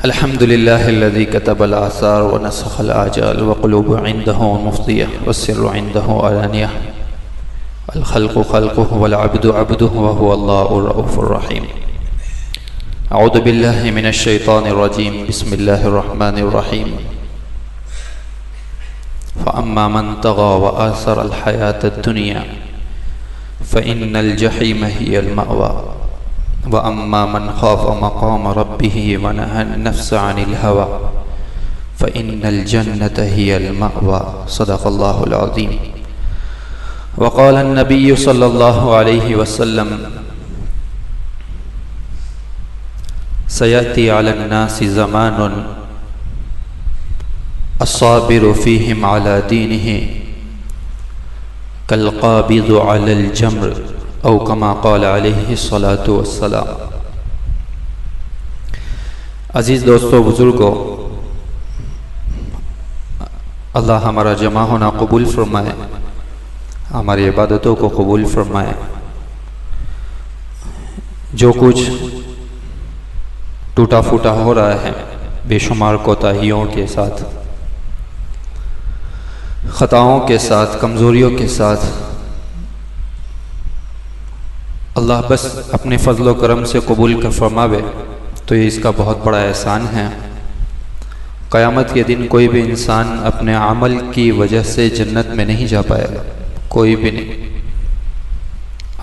الحمد لله الذي كتب الآثار ونسخ الآجال وقلوب عنده مفضية والسر عنده علانية الخلق خلقه والعبد عبده وهو الله الرؤوف الرحيم. أعوذ بالله من الشيطان الرجيم. بسم الله الرحمن الرحيم. فأما من طغى وآثر الحياة الدنيا فإن الجحيم هي المأوى وأما من خاف مقام ربه ونهى النفس عن الهوى فإن الجنة هي المأوى. صدق الله العظيم. وقال النبي صلى الله عليه وسلم سيأتي على الناس زمان الصابر فيهم على دينه كالقابض على الجمر او كما قال علیہ الصلاۃ والسلام. عزیز دوستو، بزرگوں، اللہ ہمارا جمع ہونا قبول فرمائے، ہماری عبادتوں کو قبول فرمائے. جو کچھ ٹوٹا پھوٹا ہو رہا ہے بے شمار کوتاہیوں کے ساتھ، خطاؤں کے ساتھ، کمزوریوں کے ساتھ، اللہ بس اپنے فضل و کرم سے قبول کر فرماوے تو یہ اس کا بہت بڑا احسان ہے. قیامت کے دن کوئی بھی انسان اپنے عمل کی وجہ سے جنت میں نہیں جا پائے گا، کوئی بھی نہیں.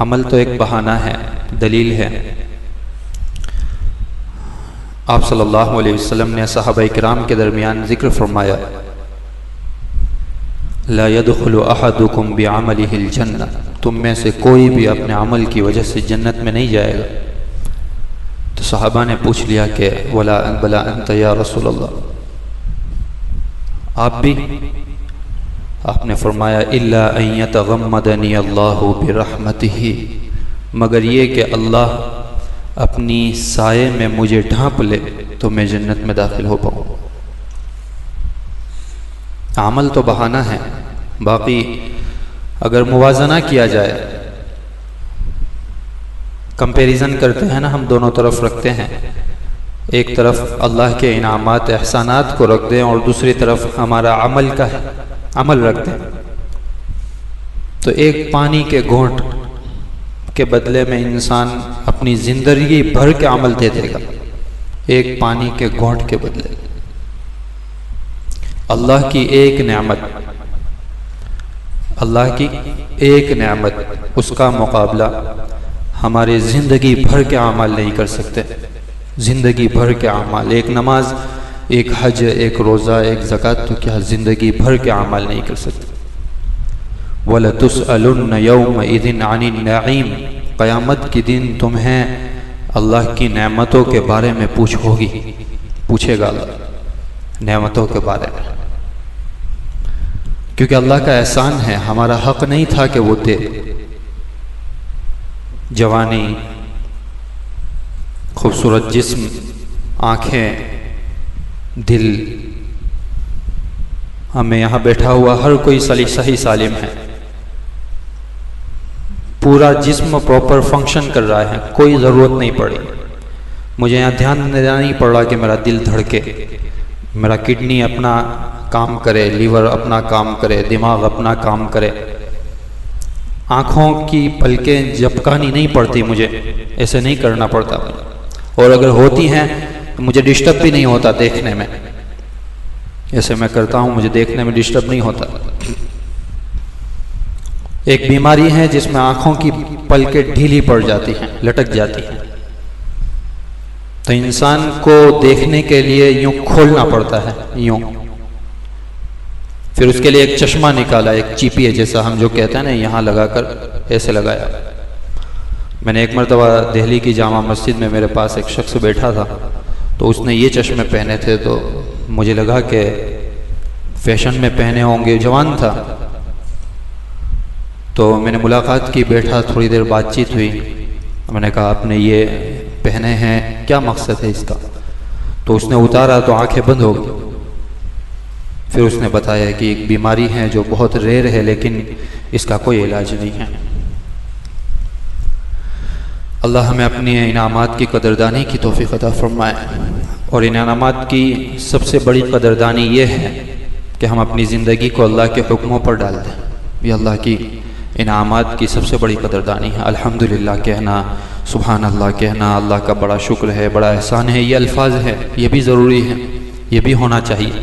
عمل تو ایک بہانہ ہے، دلیل ہے. آپ صلی اللہ علیہ وسلم نے صحابہ کرام کے درمیان ذکر فرمایا لا يدخل احدكم بعمله الجنہ، تم میں سے کوئی بھی اپنے عمل کی وجہ سے جنت میں نہیں جائے گا. تو صحابہ نے پوچھ لیا کہ ولا بلا انت یا رسول اللہ، آپ بھی؟ آپ نے فرمایا الا ان يتغمدني الله برحمته، مگر یہ کہ اللہ اپنی سائے میں مجھے ڈھانپ لے تو میں جنت میں داخل ہو پاؤں. عمل تو بہانہ ہے. باقی اگر موازنہ کیا جائے، کمپیریزن کرتے ہیں نا، ہم دونوں طرف رکھتے ہیں، ایک طرف اللہ کے انعامات احسانات کو رکھ دیں اور دوسری طرف ہمارا عمل کا عمل رکھ دیں، تو ایک پانی کے گھونٹ کے بدلے میں انسان اپنی زندگی بھر کے عمل دے دے گا، ایک پانی کے گھونٹ کے بدلے. اللہ کی ایک نعمت، اللہ کی ایک نعمت، اس کا مقابلہ ہمارے زندگی بھر کے اعمال نہیں کر سکتے. زندگی بھر کے اعمال، ایک نماز، ایک حج، ایک روزہ، ایک زکوٰۃ، تو کیا زندگی بھر کے اعمال نہیں کر سکتے. وَلَتُسْأَلُنَّ يَوْمَئِذٍ عَنِ النَّعِيمِ، قیامت کے دن تمہیں اللہ کی نعمتوں کے بارے میں پوچھے گا اللہ نعمتوں کے بارے میں، کیونکہ اللہ کا احسان ہے. ہمارا حق نہیں تھا کہ وہ دے. جوانی، خوبصورت جسم، آنکھیں، دل، ہمیں یہاں بیٹھا ہوا ہر کوئی صحیح سالم ہے، پورا جسم پراپر فنکشن کر رہا ہے، کوئی ضرورت نہیں پڑی. مجھے یہاں دھیان دینا نہیں پڑ رہا کہ میرا دل دھڑکے، میرا کڈنی اپنا کام کرے، لیور اپنا کام کرے، دماغ اپنا کام کرے. آنکھوں کی پلکیں جھپکانی نہیں پڑتی، مجھے ایسے نہیں کرنا پڑتا، اور اگر ہوتی ہیں تو مجھے ڈسٹرب بھی نہیں ہوتا دیکھنے میں. ایسے میں کرتا ہوں، مجھے دیکھنے میں ڈسٹرب نہیں ہوتا. ایک بیماری ہے جس میں آنکھوں کی پلکیں ڈھیلی پڑ جاتی ہیں، لٹک جاتی ہیں، تو انسان کو دیکھنے کے لیے یوں کھولنا پڑتا ہے، یوں. پھر اس کے لیے ایک چشمہ نکالا، ایک چیپیے جیسا ہم جو کہتے ہیں نا، یہاں لگا کر ایسے لگایا. میں نے ایک مرتبہ دہلی کی جامع مسجد میں میرے پاس ایک شخص بیٹھا تھا، تو اس نے یہ چشمے پہنے تھے، تو مجھے لگا کہ فیشن میں پہنے ہوں گے. جوان تھا، تو میں نے ملاقات کی، بیٹھا، تھوڑی دیر بات چیت ہوئی. میں نے کہا آپ نے یہ پہنے ہیں، کیا مقصد ہے اس کا؟ تو اس نے اتارا تو آنکھیں بند ہو گئی. پھر اس نے بتایا کہ ایک بیماری ہے جو بہت ریئر ہے، لیکن اس کا کوئی علاج نہیں ہے. اللہ ہمیں اپنی انعامات کی قدردانی کی توفیق عطا فرمائے اور انعامات کی سب سے بڑی قدردانی یہ ہے کہ ہم اپنی زندگی کو اللہ کے حکموں پر ڈال دیں. یہ اللہ کی انعامات کی سب سے بڑی قدردانی ہے. الحمدللہ کہنا، سبحان اللہ کہنا، اللہ کا بڑا شکر ہے، بڑا احسان ہے، یہ الفاظ ہے، یہ بھی ضروری ہے، یہ بھی ہونا چاہیے.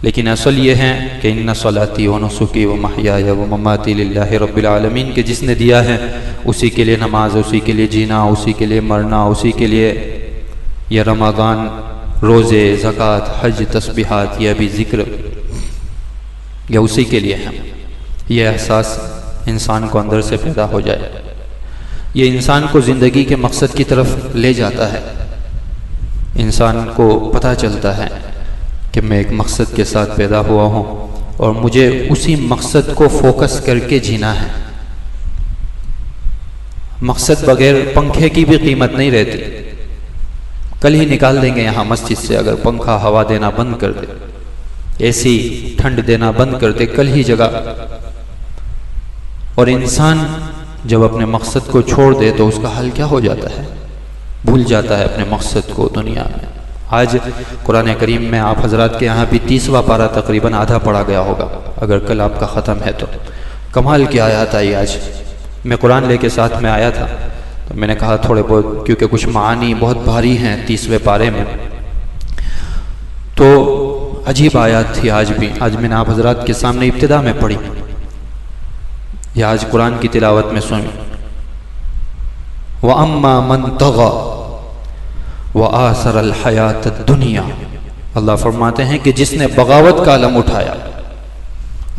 لیکن اصل یہ ہے کہ ان صلاتی و نسکی و محیای و مماتی للہ رب العالمین، کہ جس نے دیا ہے اسی کے لیے نماز، اسی کے لیے جینا، اسی کے لیے مرنا، اسی کے لیے یہ رمضان، روزے، زکوٰۃ، حج، تسبیحات، یہ بھی ذکر، یہ اسی کے لیے ہے. یہ احساس انسان کو اندر سے پیدا ہو جائے، یہ انسان کو زندگی کے مقصد کی طرف لے جاتا ہے. انسان کو پتہ چلتا ہے کہ میں ایک مقصد کے ساتھ پیدا ہوا ہوں اور مجھے اسی مقصد کو فوکس کر کے جینا ہے. مقصد بغیر پنکھے کی بھی قیمت نہیں رہتی. کل ہی نکال دیں گے یہاں مسجد سے اگر پنکھا ہوا دینا بند کر دے، اے سی ٹھنڈ دینا بند کر دے، کل ہی جگہ. اور انسان جب اپنے مقصد کو چھوڑ دے تو اس کا حل کیا ہو جاتا ہے؟ بھول جاتا ہے اپنے مقصد کو دنیا میں. آج قرآن کریم میں آپ حضرات کے یہاں بھی 30واں پارہ تقریباً آدھا پڑھا گیا ہوگا، اگر کل آپ کا ختم ہے تو. کمال کی آیات آئی آج. میں قرآن لے کے ساتھ میں آیا تھا تو میں نے کہا تھوڑے بہت، کیونکہ کچھ معانی بہت بھاری ہیں 30ویں پارے میں، تو عجیب آیات تھی. آج میں نے آپ حضرات کے سامنے ابتدا میں پڑھی، یا آج قرآن کی تلاوت میں سنی. وَأَمَّا مَنْ طَغَى وَآثَرَ الْحَيَاةَ الدُّنْيَا، اللہ فرماتے ہیں کہ جس نے بغاوت کا علم اٹھایا،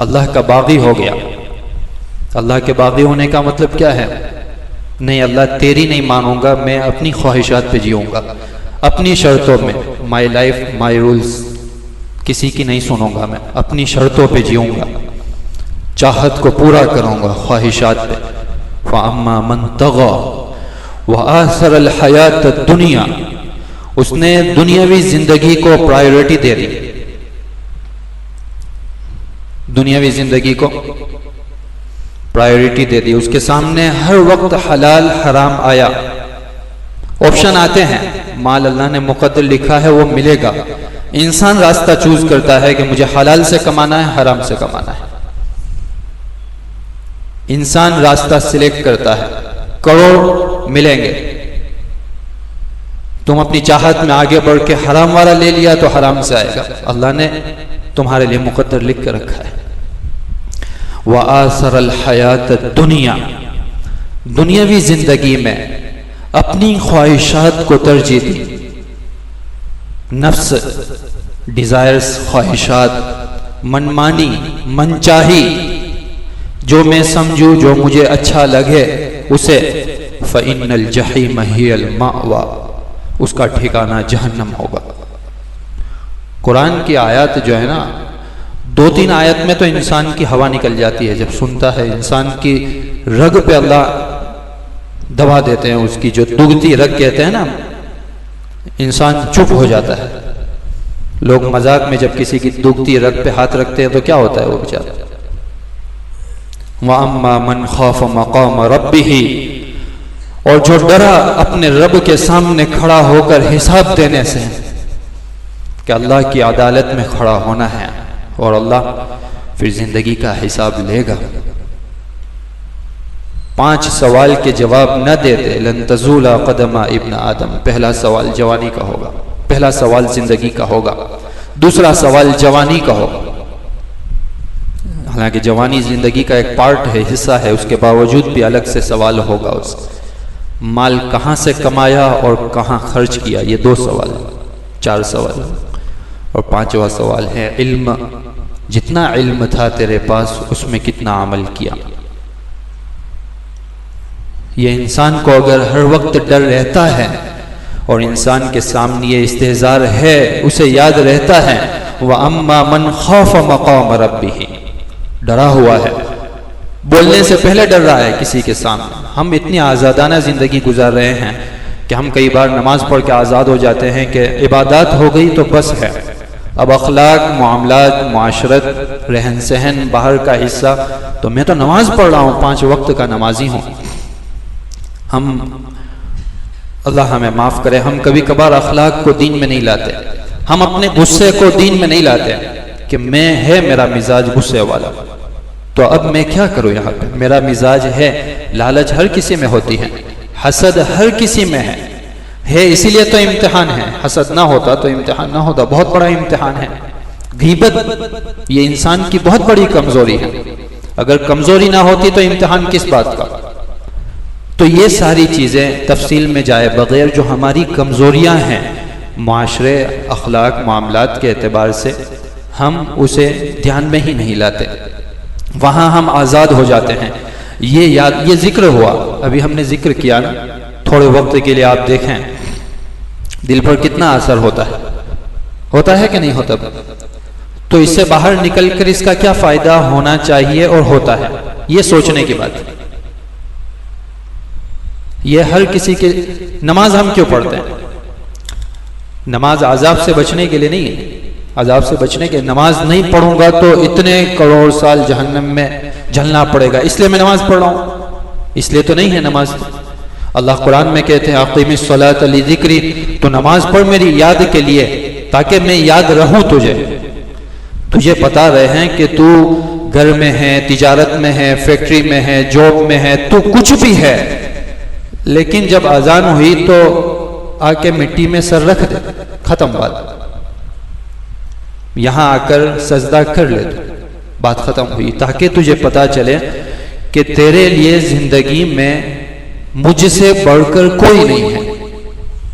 اللہ کا باغی ہو گیا. اللہ کے باغی ہونے کا مطلب کیا ہے؟ نہیں، اللہ تیری نہیں مانوں گا، میں اپنی خواہشات پہ جیوں گا، اپنی شرطوں میں. مائی لائف مائی رولز، کسی کی نہیں سنوں گا، میں اپنی شرطوں پہ جیوں گا، چاہت کو پورا کروں گا، خواہشات پہ. فَأَمَّا مَنْ طَغَى وَآثَرَ الْحَيَاةَ الدُّنْيَا، اس نے دنیاوی زندگی کو پرائیورٹی دے دی. دنیاوی زندگی کو پرائیورٹی دے دی. اس کے سامنے ہر وقت حلال حرام آیا، آپشن آتے ہیں. مال اللہ نے مقدر لکھا ہے وہ ملے گا. انسان راستہ چوز کرتا ہے کہ مجھے حلال سے کمانا ہے، حرام سے کمانا ہے. انسان راستہ سلیکٹ کرتا ہے. کروڑ ملیں گے، تم اپنی چاہت میں آگے بڑھ کے حرام والا لے لیا تو حرام سے آئے گا. اللہ نے تمہارے لیے مقدر لکھ کر رکھا ہے. وَآثَرَ الْحَيَاةَ الدُّنْيَا، دنیاوی زندگی میں اپنی خواہشات کو ترجیح دی. نفس، ڈیزائرز، خواہشات، منمانی، منچاہی، جو میں سمجھوں، جو مجھے اچھا لگے اسے. فَإِنَّ الْجَحِيمَ هِيَ الْمَأْوَى، اس کا ٹھکانہ جہنم ہوگا. قرآن کی آیات جو ہے نا، 2-3 آیت میں تو انسان کی ہوا نکل جاتی ہے جب سنتا ہے. انسان کی رگ پہ اللہ دبا دیتے ہیں، اس کی جو دگتی رگ کہتے ہیں نا، انسان چپ ہو جاتا ہے. لوگ مذاق میں جب کسی کی دگتی رگ پہ ہاتھ رکھتے ہیں تو کیا ہوتا ہے وہ بیچارہ. وَأَمَّا مَنْ خَافَ مَقَامَ رَبِّهِ، اور جو ڈرا اپنے رب کے سامنے کھڑا ہو کر حساب دینے سے، کہ اللہ کی عدالت میں کھڑا ہونا ہے اور اللہ پھر زندگی کا حساب لے گا. 5 سوال کے جواب نہ دیتے لن تزول قدم ابن آدم. پہلا سوال جوانی کا ہوگا، پہلا سوال زندگی کا ہوگا، دوسرا سوال جوانی کا ہوگا. حالانکہ جوانی زندگی کا ایک پارٹ ہے، حصہ ہے، اس کے باوجود بھی الگ سے سوال ہوگا. اس مال کہاں سے کمایا اور کہاں خرچ کیا، یہ 2 سوال، 4 سوال. اور 5واں سوال ہے علم، جتنا علم تھا تیرے پاس اس میں کتنا عمل کیا. یہ انسان کو اگر ہر وقت ڈر رہتا ہے اور انسان کے سامنے یہ استحضار ہے، اسے یاد رہتا ہے وَأَمَّا مَنْ خَافَ مَقَامَ رَبِّهِ، ڈرا ہوا ہے، بولنے سے پہلے ڈر رہا ہے کسی کے سامنے. ہم اتنی آزادانہ زندگی گزار رہے ہیں کہ ہم کئی بار نماز پڑھ کے آزاد ہو جاتے ہیں کہ عبادات ہو گئی تو بس ہے، اب اخلاق، معاملات، معاشرت، رہن سہن باہر کا حصہ، تو میں تو نماز پڑھ رہا ہوں، 5 وقت کا نمازی ہوں. ہم اللہ ہمیں معاف کرے، ہم کبھی کبھار اخلاق کو دین میں نہیں لاتے، ہم اپنے غصے کو دین میں نہیں لاتے کہ میرا مزاج غصے والا، تو اب میں کیا کروں یہاں پہ، میرا مزاج ہے، لالچ ہر کسی میں ہوتی ہے، حسد ہر کسی میں ہے اسی لیے تو امتحان ہے، حسد نہ ہوتا تو امتحان نہ ہوتا، بہت بڑا امتحان ہے۔ غیبت یہ انسان کی بہت بڑی کمزوری ہے، اگر کمزوری نہ ہوتی تو امتحان کس بات کا؟ تو یہ ساری چیزیں تفصیل میں جائے بغیر جو ہماری کمزوریاں ہیں معاشرے، اخلاق، معاملات کے اعتبار سے، ہم اسے دھیان میں ہی نہیں لاتے، وہاں ہم آزاد ہو جاتے ہیں۔ یہ ذکر ہوا، ابھی ہم نے ذکر کیا نا، تھوڑے وقت کے لیے آپ دیکھیں دل پر کتنا اثر ہوتا ہے کہ نہیں ہوتا؟ تو اس سے باہر نکل کر اس کا کیا فائدہ ہونا چاہیے اور ہوتا ہے، یہ سوچنے کی بات ہے۔ یہ ہر کسی کی نماز ہم کیوں پڑھتے ہیں؟ نماز عذاب سے بچنے کے لیے نہیں ہے، عذاب سے بچنے کے، نماز نہیں پڑھوں گا تو اتنے کروڑ سال جہنم میں جلنا پڑے گا، اس لیے میں نماز پڑھ رہا ہوں، اس لیے تو نہیں ہے نماز۔ اللہ قرآن میں کہتے ہیں اقیم الصلاۃ لذکری، تو نماز پڑھ میری یاد کے لیے، تاکہ میں یاد رہوں تجھے بتا رہے ہیں کہ تو گھر میں ہے، تجارت میں ہے، فیکٹری میں ہے، جاب میں ہے، تو کچھ بھی ہے، لیکن جب اذان ہوئی تو آ کے مٹی میں سر رکھ دے، ختم بات، یہاں آ کر سجدہ کر لے، بات ختم ہوئی، تاکہ تجھے پتا چلے کہ تیرے لیے زندگی میں مجھ سے بڑھ کر کوئی نہیں ہے،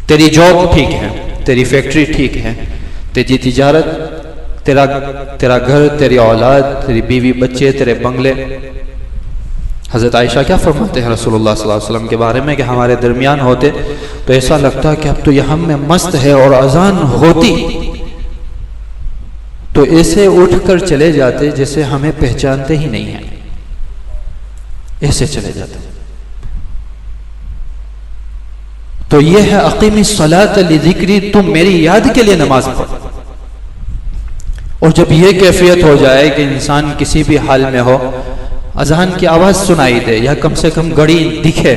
تیری جاب ٹھیک ہے، تیری فیکٹری ٹھیک ہے، تیری تجارت، تیرا گھر، تیری اولاد، تیری بیوی بچے، تیرے بنگلے۔ حضرت عائشہ کیا فرماتے ہیں رسول اللہ صلی اللہ علیہ وسلم کے بارے میں کہ ہمارے درمیان ہوتے تو ایسا لگتا کہ اب تو یہ ہم میں مست ہے، اور اذان ہوتی تو ایسے اٹھ کر چلے جاتے جیسے ہمیں پہچانتے ہی نہیں ہیں، ایسے چلے جاتے۔ تو یہ ہے اقیم الصلاۃ لذکری، تم میری یاد کے لیے نماز پڑھو۔ اور جب یہ کیفیت ہو جائے کہ انسان کسی بھی حال میں ہو، اذان کی آواز سنائی دے یا کم سے کم گھڑی دکھے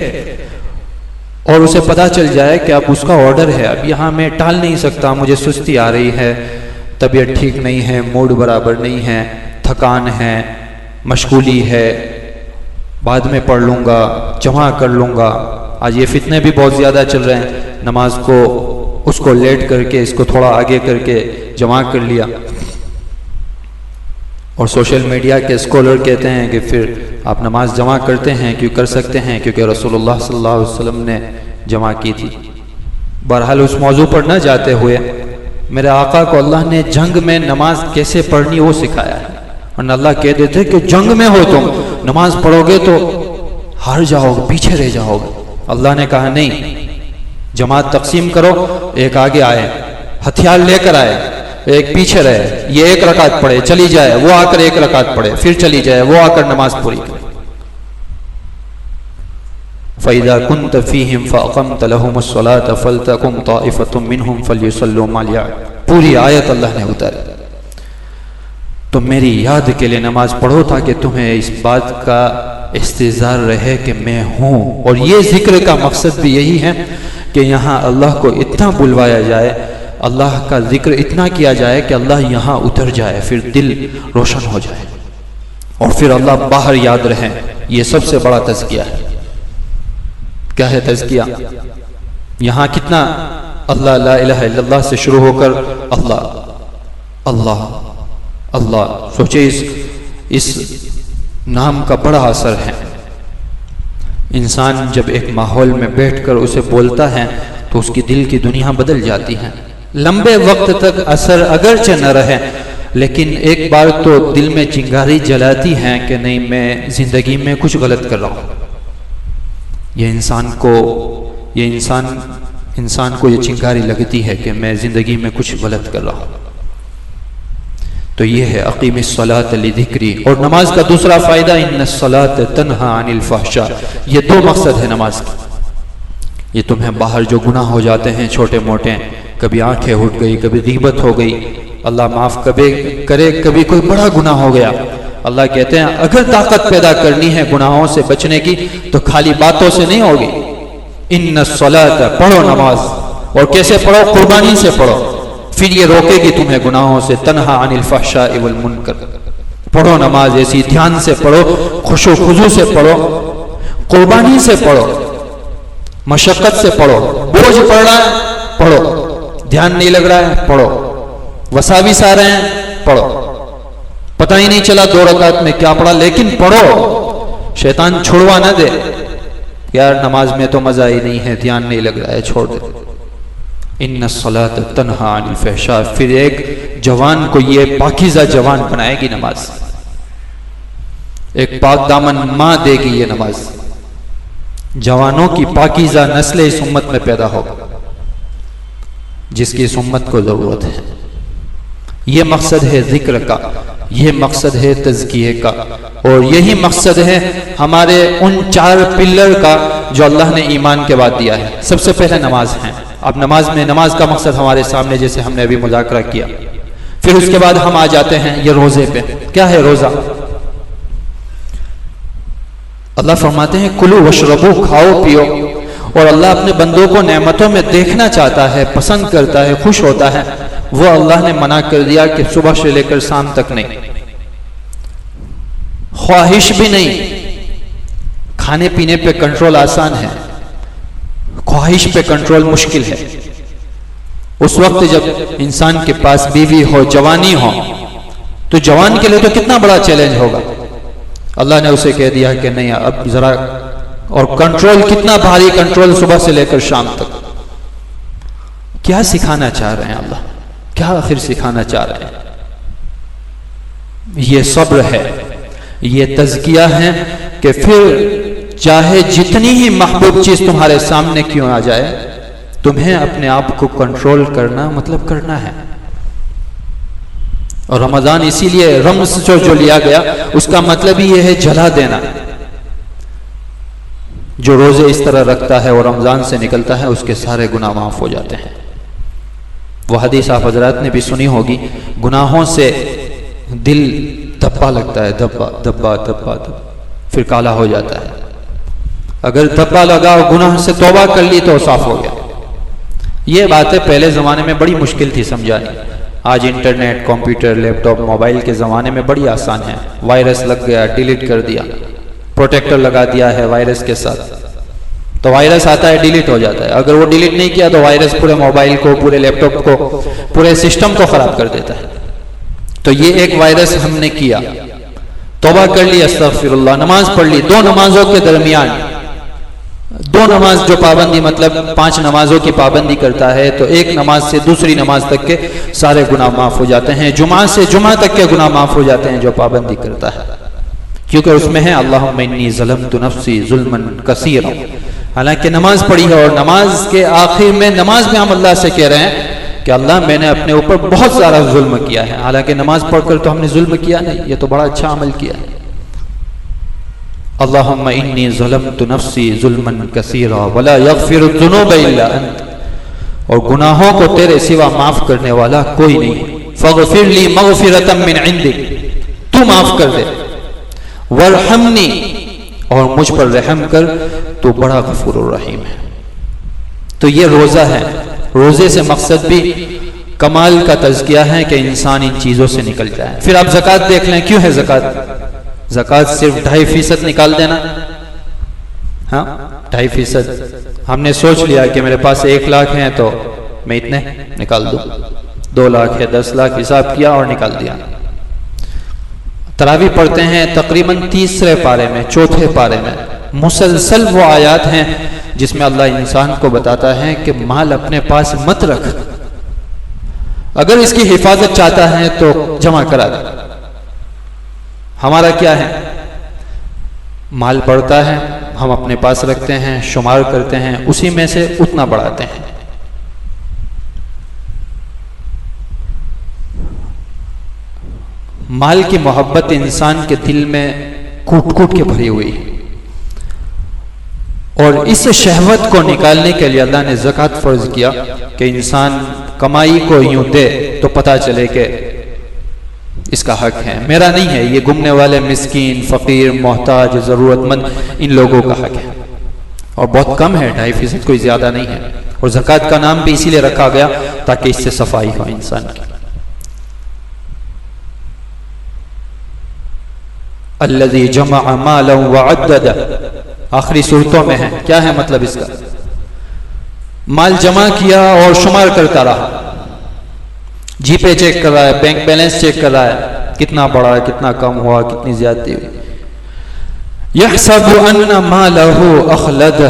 اور اسے پتا چل جائے کہ اب اس کا آرڈر ہے، اب یہاں میں ٹال نہیں سکتا، مجھے سستی آ رہی ہے، طبیعت ٹھیک نہیں ہے، موڈ برابر نہیں ہے، تھکان ہے، مشغولی ہے، بعد میں پڑھ لوں گا، جمع کر لوں گا، آج یہ فتنے بھی بہت زیادہ چل رہے ہیں، نماز کو اس کو لیٹ کر کے، اس کو تھوڑا آگے کر کے جمع کر لیا۔ اور سوشل میڈیا کے اسکالر کہتے ہیں کہ پھر آپ نماز جمع کرتے ہیں کیوں کر سکتے ہیں کیونکہ رسول اللہ صلی اللہ علیہ وسلم نے جمع کی تھی۔ بہرحال اس موضوع پر نہ جاتے ہوئے، میرے آقا کو اللہ نے جنگ میں نماز کیسے پڑھنی وہ سکھایا ہے، ورنہ اللہ کہہ دیتے کہ جنگ میں ہو تم نماز پڑھو گے تو ہار جاؤ گے، پیچھے رہ جاؤ گے۔ اللہ نے کہا نہیں، جماعت تقسیم کرو، ایک آگے آئے، ہتھیار لے کر آئے، ایک پیچھے رہے، یہ ایک رکعت پڑھے چلی جائے، وہ آ کر ایک رکعت پڑھے پھر چلی جائے، وہ آ کر نماز پوری کرے۔ فَإِذَا كُنْتَ فِيهِمْ فَأَقَمْتَ لَهُمُ الصَّلَاةَ فَلْتَقُمْ طَائِفَةٌ مِّنْهُمْ فَلْيُصَلُّوا مَعَكَ، پوری آیت اللہ نے اتاری۔ تو میری یاد کے لیے نماز پڑھو تاکہ تمہیں اس بات کا استحضار رہے کہ میں ہوں۔ اور یہ ذکر کا مقصد بھی یہی ہے کہ یہاں اللہ کو اتنا بلوایا جائے، اللہ کا ذکر اتنا کیا جائے کہ اللہ یہاں اتر جائے، پھر دل روشن ہو جائے، اور پھر اللہ باہر یاد رہے۔ یہ سب سے بڑا تزکیہ ہے۔ کیا ہے تزکیہ؟ یہاں کتنا اللہ لا الہ الا اللہ سے شروع ہو کر اللہ اللہ اللہ، سوچے اس نام کا بڑا اثر ہے۔ انسان جب ایک ماحول میں بیٹھ کر اسے بولتا ہے تو اس کی دل کی دنیا بدل جاتی ہے۔ لمبے وقت تک اثر اگرچہ نہ رہے، لیکن ایک بار تو دل میں چنگاری جلاتی ہے کہ نہیں، میں زندگی میں کچھ غلط کر رہا ہوں۔ یہ انسان کو یہ چنگاری لگتی ہے کہ میں زندگی میں کچھ غلط کر رہا ہوں۔ تو یہ ہے اقیم الصلاۃ لذکری۔ اور نماز کا دوسرا فائدہ ان الصلاۃ تنہی عن الفحشاء، یہ دو مقصد ہے نماز کی۔ یہ تمہیں باہر جو گناہ ہو جاتے ہیں چھوٹے موٹے، کبھی آنکھیں اٹھ گئی، کبھی غیبت ہو گئی، اللہ معاف کرے، کبھی کوئی بڑا گناہ ہو گیا، اللہ کہتے ہیں اگر طاقت پیدا کرنی ہے گناہوں سے بچنے کی تو خالی باتوں سے نہیں ہوگی، ان الصلاۃ، پڑھو نماز، اور کیسے پڑھو؟ قربانی سے پڑھو، پھر یہ روکے گی تمہیں گناہوں سے، تنہا عن الفحشاء والمنکر، پڑھو نماز ایسی دھیان سے پڑھو، خشوع خضوع سے پڑھو، قربانی سے پڑھو، مشقت سے پڑھو، بوجھ پڑ رہا ہے پڑھو، دھیان نہیں لگ رہا ہے پڑھو، وساوس آ رہے ہیں پڑھو، پتہ ہی نہیں چلا 2 رکعت میں کیا پڑھا، لیکن پڑھو، شیطان چھڑوا نہ دے، یار نماز میں تو مزہ ہی نہیں ہے، دھیان نہیں لگ رہا ہے، چھوڑ دے۔ ان الصلاۃ تنہا عن الفحشاء، پھر ایک جوان کو یہ پاکیزہ جوان بنائے گی نماز، ایک پاک دامن ماں دے گی یہ نماز، جوانوں کی پاکیزہ نسل اس امت میں پیدا ہوگا جس کی اس امت کو ضرورت ہے۔ یہ مقصد ہے ذکر کا، یہ مقصد ہے تزکیے کا، اور یہی مقصد ہے ہمارے ان 4 پلر کا جو اللہ نے ایمان کے بعد دیا ہے۔ سب سے پہلے نماز ہے۔ اب نماز کا مقصد ہمارے سامنے جیسے ہم نے ابھی مذاکرہ کیا، پھر اس کے بعد ہم آ جاتے ہیں یہ روزے پہ۔ کیا ہے روزہ؟ اللہ فرماتے ہیں کلو وشربو، کھاؤ پیو، اور اللہ اپنے بندوں کو نعمتوں میں دیکھنا چاہتا ہے، پسند کرتا ہے، خوش ہوتا ہے۔ وہ اللہ نے منع کر دیا کہ صبح سے لے کر شام تک نہیں، خواہش بھی نہیں۔ کھانے پینے پہ کنٹرول آسان ہے، خواہش پہ کنٹرول مشکل ہے۔ اس وقت جب انسان کے پاس بیوی ہو، جوانی ہو، تو جوان کے لیے تو کتنا بڑا چیلنج ہوگا۔ اللہ نے اسے کہہ دیا کہ نہیں اب ذرا، اور کنٹرول کتنا بھاری کنٹرول، صبح سے لے کر شام تک۔ کیا سکھانا چاہ رہے ہیں اللہ؟ کیا آخر سکھانا چاہ رہے ہیں؟ یہ صبر ہے، یہ تزکیہ ہے کہ پھر چاہے جتنی ہی محبوب چیز تمہارے سامنے کیوں آ جائے، تمہیں اپنے آپ کو کنٹرول کرنا مطلب کرنا ہے۔ اور رمضان اسی لیے رمز جو لیا گیا، اس کا مطلب ہی یہ ہے جلا دینا۔ جو روزے اس طرح رکھتا ہے اور رمضان سے نکلتا ہے، اس کے سارے گناہ معاف ہو جاتے ہیں۔ وہ حدیث آپ حضرات نے بھی سنی ہوگی، گناہوں سے دل دبا لگتا ہے، دبا دبا دبا دبا، پھر کالا ہو جاتا ہے۔ اگر دبا لگا اور گناہ سے توبہ کر لی تو صاف ہو گیا۔ یہ باتیں پہلے زمانے میں بڑی مشکل تھی سمجھانی، آج انٹرنیٹ، کمپیوٹر، لیپ ٹاپ، موبائل کے زمانے میں بڑی آسان ہے۔ وائرس لگ گیا، ڈیلیٹ کر دیا، پروٹیکٹر لگا دیا ہے وائرس کے ساتھ، تو وائرس آتا ہے ڈیلیٹ ہو جاتا ہے۔ اگر وہ ڈیلیٹ نہیں کیا تو وائرس پورے موبائل کو، پورے لیپ ٹاپ کو، پورے سسٹم کو خراب کر دیتا ہے۔ تو یہ ایک وائرس ہم نے کیا، توبہ کر لی، استغفر اللہ، نماز پڑھ لی، 2 نمازوں کے درمیان 2 نماز جو پابندی، مطلب 5 نمازوں کی پابندی کرتا ہے، تو ایک نماز سے دوسری نماز تک کے سارے گناہ معاف ہو جاتے ہیں، جمعہ سے جمعہ تک کے گناہ معاف ہو جاتے ہیں جو پابندی کرتا ہے، کیونکہ اس میں ہے اللہم انی ظلمت نفسی ظلما کثیرا۔ حالانکہ نماز پڑھی ہے، اور نماز کے آخر میں، نماز میں ہم اللہ سے کہہ رہے ہیں کہ اللہ میں نے اپنے اوپر بہت سارا ظلم کیا ہے، حالانکہ نماز پڑھ کر تو ہم نے ظلم کیا نہیں، یہ تو بڑا اچھا عمل کیا ہے۔ اللہم انی ظلمت نفسی ظلما کثیرا ولا یغفر الذنوب الا انت، اور گناہوں کو تیرے سوا معاف کرنے والا کوئی نہیں، فاغفر لی مغفرۃ من عندک، تو معاف کر دے، وارحمنی، اور مجھ پر رحم کر، تو بڑا غفور الرحیم ہے۔ تو یہ روزہ ہے، روزے سے مقصد بھی کمال کا تزکیہ ہے کہ انسان ان چیزوں سے نکل جائے۔ پھر آپ زکوٰۃ دیکھ لیں، کیوں ہے زکوٰۃ؟ زکوٰۃ صرف 2.5% نکال دینا، ہاں 2.5%۔ ہم نے سوچ لیا کہ میرے پاس 1 لاکھ ہیں تو میں اتنے نکال دوں، 2 لاکھ ہے 10 لاکھ، حساب کیا اور نکال دیا۔ تراویح پڑھتے ہیں تقریباً 3 پارے میں، 4 پارے میں مسلسل وہ آیات ہیں جس میں اللہ انسان کو بتاتا ہے کہ مال اپنے پاس مت رکھ، اگر اس کی حفاظت چاہتا ہے تو جمع کرا دے۔ ہمارا کیا ہے؟ مال بڑھتا ہے، ہم اپنے پاس رکھتے ہیں، شمار کرتے ہیں، اسی میں سے اتنا بڑھاتے ہیں۔ مال کی محبت انسان کے دل میں کوٹ کوٹ کے بھری ہوئی ہے، اور اس شہوت کو نکالنے کے لیے اللہ نے زکوٰۃ فرض کیا کہ انسان کمائی کو یوں دے تو پتہ چلے کہ اس کا حق ہے، میرا نہیں ہے، یہ گمنے والے مسکین، فقیر، محتاج، ضرورت مند، ان لوگوں کا حق ہے۔ اور بہت کم ہے، 2.5%، کوئی زیادہ نہیں ہے. اور زکوٰۃ کا نام بھی اسی لیے رکھا گیا تاکہ اس سے صفائی ہو انسان کی. الذی جمع مالا وعدد، آخری صورتوں میں ہے. کیا ہے مطلب اس کا؟ مال جمع کیا اور شمار کرتا رہا، جی پے چیک کر رہا ہے، بینک بیلنس چیک کر رہا ہے، کتنا بڑھا، کتنا کم ہوا، کتنی زیادتی ہوئی. یحسب ان مالہ اخلدہ،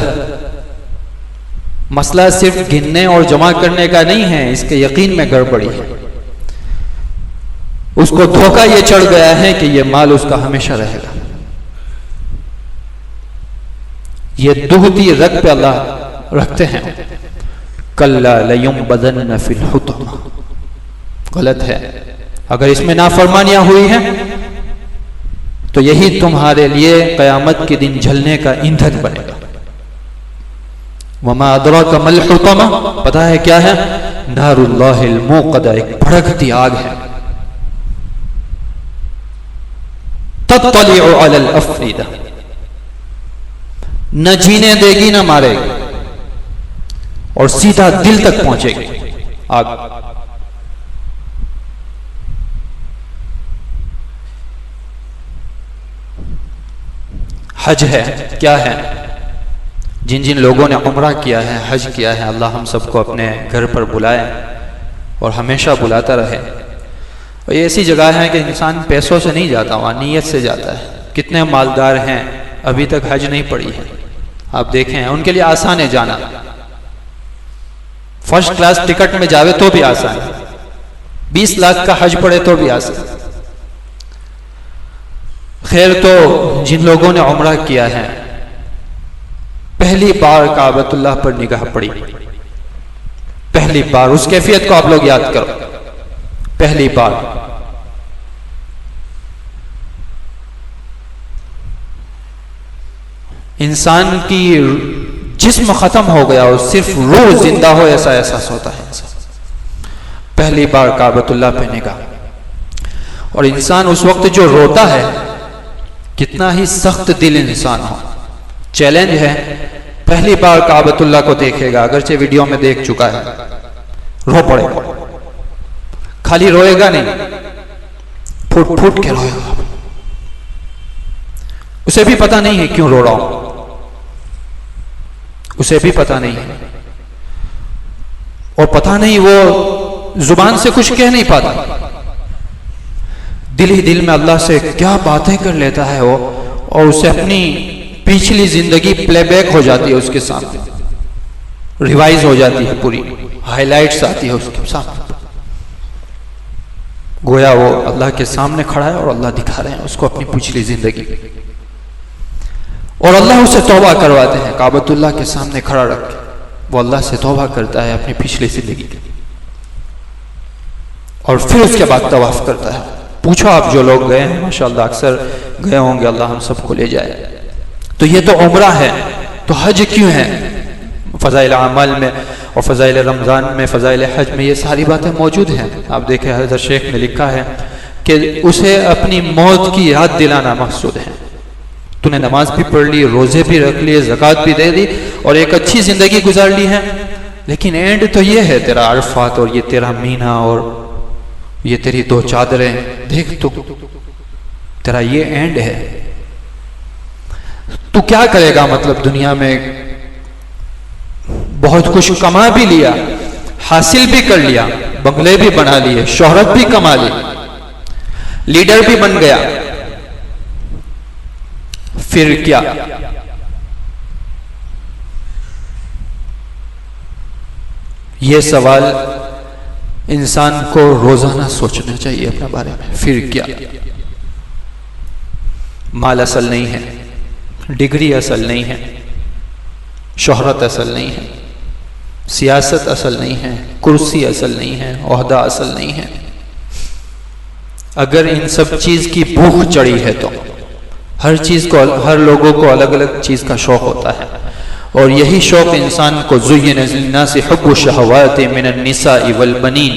مسئلہ صرف گننے اور جمع کرنے کا نہیں ہے، اس کے یقین میں گڑبڑی ہے. اس کو دھوکہ یہ چڑھ گیا ہے کہ یہ مال اس کا ہمیشہ رہے گا. یہ دہتی رگ پہ اللہ رکھتے ہیں. کلا لینبذن فی الحطمہ، غلط ہے. اگر اس میں نافرمانیاں ہوئی ہیں تو یہی تمہارے لیے قیامت کے دن جلنے کا ایندھن بنے گا. وما ادراک ما الحطمہ، پتہ ہے کیا ہے؟ نار اللہ الموقدہ، ایک بھڑکتی آگ ہے. تطلع علی الافئدہ، نہ جینے دے گی نہ مارے گی، اور سیدھا دل تک پہنچے گی آگ. حج ہے، کیا ہے؟ جن جن لوگوں نے عمرہ کیا ہے، حج کیا ہے، اللہ ہم سب کو اپنے گھر پر بلائے اور ہمیشہ بلاتا رہے. اور یہ ایسی جگہ ہے کہ انسان پیسوں سے نہیں جاتا، وہاں نیت سے جاتا ہے. کتنے مالدار ہیں ابھی تک حج نہیں پڑی ہے، آپ دیکھیں، ان کے لیے آسان ہے جانا. فرسٹ کلاس ٹکٹ میں جاوے تو بھی آسان ہے، 20 لاکھ کا حج پڑے تو بھی آسان. خیر، تو جن لوگوں نے عمرہ کیا ہے، پہلی بار کعبۃ اللہ پر نگاہ پڑی، پہلی بار، اس کیفیت کو آپ لوگ یاد کرو. پہلی بار انسان کی جسم ختم ہو گیا اور صرف روح زندہ ہو، ایسا احساس ہوتا ہے انسان. پہلی بار کعبۃ اللہ پہ نگاہ، اور انسان اس وقت جو روتا ہے، کتنا ہی سخت دل انسان ہو، چیلنج ہے. پہلی بار کعبۃ اللہ کو دیکھے گا، اگرچہ ویڈیو میں دیکھ چکا ہے، رو پڑے گا. خالی روئے گا نہیں، پھوٹ پھوٹ کے روئے گا. اسے بھی پتہ نہیں ہے کیوں رو رہا ہوں، اسے بھی پتہ نہیں ہے، اور پتہ نہیں، وہ زبان سے کچھ کہہ نہیں پاتا، دل ہی دل میں اللہ سے کیا باتیں کر لیتا ہے وہ، اور اسے اپنی پچھلی زندگی پلے بیک ہو جاتی ہے اس کے سامنے، ریوائز ہو جاتی ہے، پوری ہائی لائٹس آتی ہے اس کے سامنے. گویا وہ اللہ کے سامنے کھڑا ہے اور اللہ دکھا رہے ہیں اس کو اپنی پچھلی زندگی، اور اللہ اسے توبہ کرواتے ہیں. کعبۃ اللہ کے سامنے کھڑا رکھ کے وہ اللہ سے توبہ کرتا ہے اپنی پچھلی زندگی کی، اور پھر اس کے بعد طواف کرتا ہے. پوچھو آپ جو لوگ گئے ہیں، ماشاءاللہ اکثر گئے ہوں گے، اللہ ہم سب کو لے جائے. تو یہ تو عمرہ ہے، تو حج کیوں ہے؟ فضائل اعمال میں اور فضائل رمضان میں، فضائل حج میں یہ ساری باتیں موجود ہیں. آپ دیکھیں حضرت شیخ نے لکھا ہے کہ اسے اپنی موت کی یاد دلانا مقصود ہے. تو نے نماز بھی پڑھ لی، روزے بھی رکھ لیے، زکوٰۃ بھی دے دی، اور ایک اچھی زندگی گزار لی ہے، لیکن اینڈ تو یہ ہے تیرا عرفات، اور یہ تیرا مینا، اور یہ تیری 2 چادریں. دیکھ تو تیرا یہ اینڈ ہے. تو کیا کرے گا؟ مطلب دنیا میں بہت کچھ کما بھی لیا، حاصل بھی کر لیا، بنگلے بھی بنا لیے، شہرت بھی کما لی، لیڈر بھی بن گیا، پھر کیا؟ یہ سوال انسان کو روزانہ سوچنا چاہیے اپنے بارے میں. پھر کیا؟ مال اصل نہیں ہے، ڈگری اصل نہیں ہے، شہرت اصل نہیں ہے، سیاست اصل نہیں ہے، کرسی اصل نہیں ہے، عہدہ اصل نہیں ہے. اگر ان سب چیز کی بھوک چڑھی ہے تو ہر چیز کو، ہر لوگوں کو الگ الگ چیز کا شوق ہوتا ہے، اور یہی شوق انسان کو زین للناس حب الشہوات من النساء والبنین.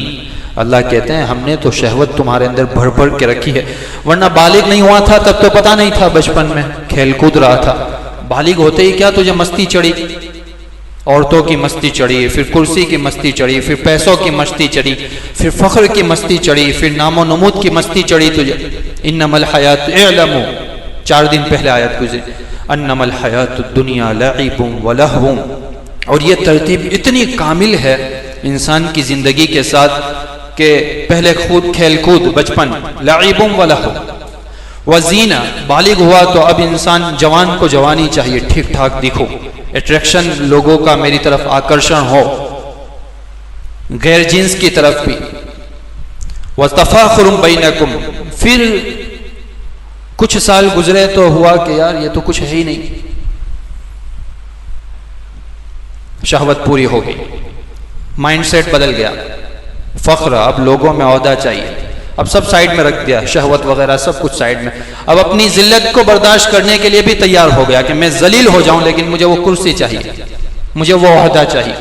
اللہ کہتے ہیں ہم نے تو شہوت تمہارے اندر بھر بھر کے رکھی ہے، ورنہ بالغ نہیں ہوا تھا تب تو پتہ نہیں تھا، بچپن میں کھیل کود رہا تھا، بالغ ہوتے ہی کیا تجھے مستی چڑھی، عورتوں کی مستی چڑھی، پھر کرسی کی مستی چڑھی، پھر پیسوں کی مستی چڑھی، پھر فخر کی مستی چڑھی، پھر نام و نمود کی مستی چڑھی تجھے. انما الحیات اعلموا، 4 دن پہلے آیت گزری، انما الحیات الدنیا لعب ولہو. اور یہ ترتیب اتنی کامل ہے انسان کی زندگی کے ساتھ کہ پہلے خود کھیل کود بچپن، لعب ولہو وزینہ. بالغ ہوا تو اب انسان جوان کو جوانی چاہیے، ٹھیک ٹھاک دکھو، اٹریکشن لوگوں کا میری طرف آکرشن ہو، غیر جنس کی طرف بھی. وَتَفَاخُرٌ بَيْنَكُمْ. پھر کچھ سال گزرے تو ہوا کہ یار یہ تو کچھ ہے ہی نہیں، شہوت پوری ہو گئی، مائنڈ سیٹ بدل گیا، فخر، اب لوگوں میں عہدہ چاہیے، اب سب سائیڈ میں رکھ دیا، شہوت وغیرہ سب کچھ سائیڈ میں. اب اپنی ذلت کو برداشت کرنے کے لیے بھی تیار ہو گیا کہ میں ذلیل ہو جاؤں لیکن مجھے وہ کرسی چاہیے، مجھے وہ عہدہ چاہیے.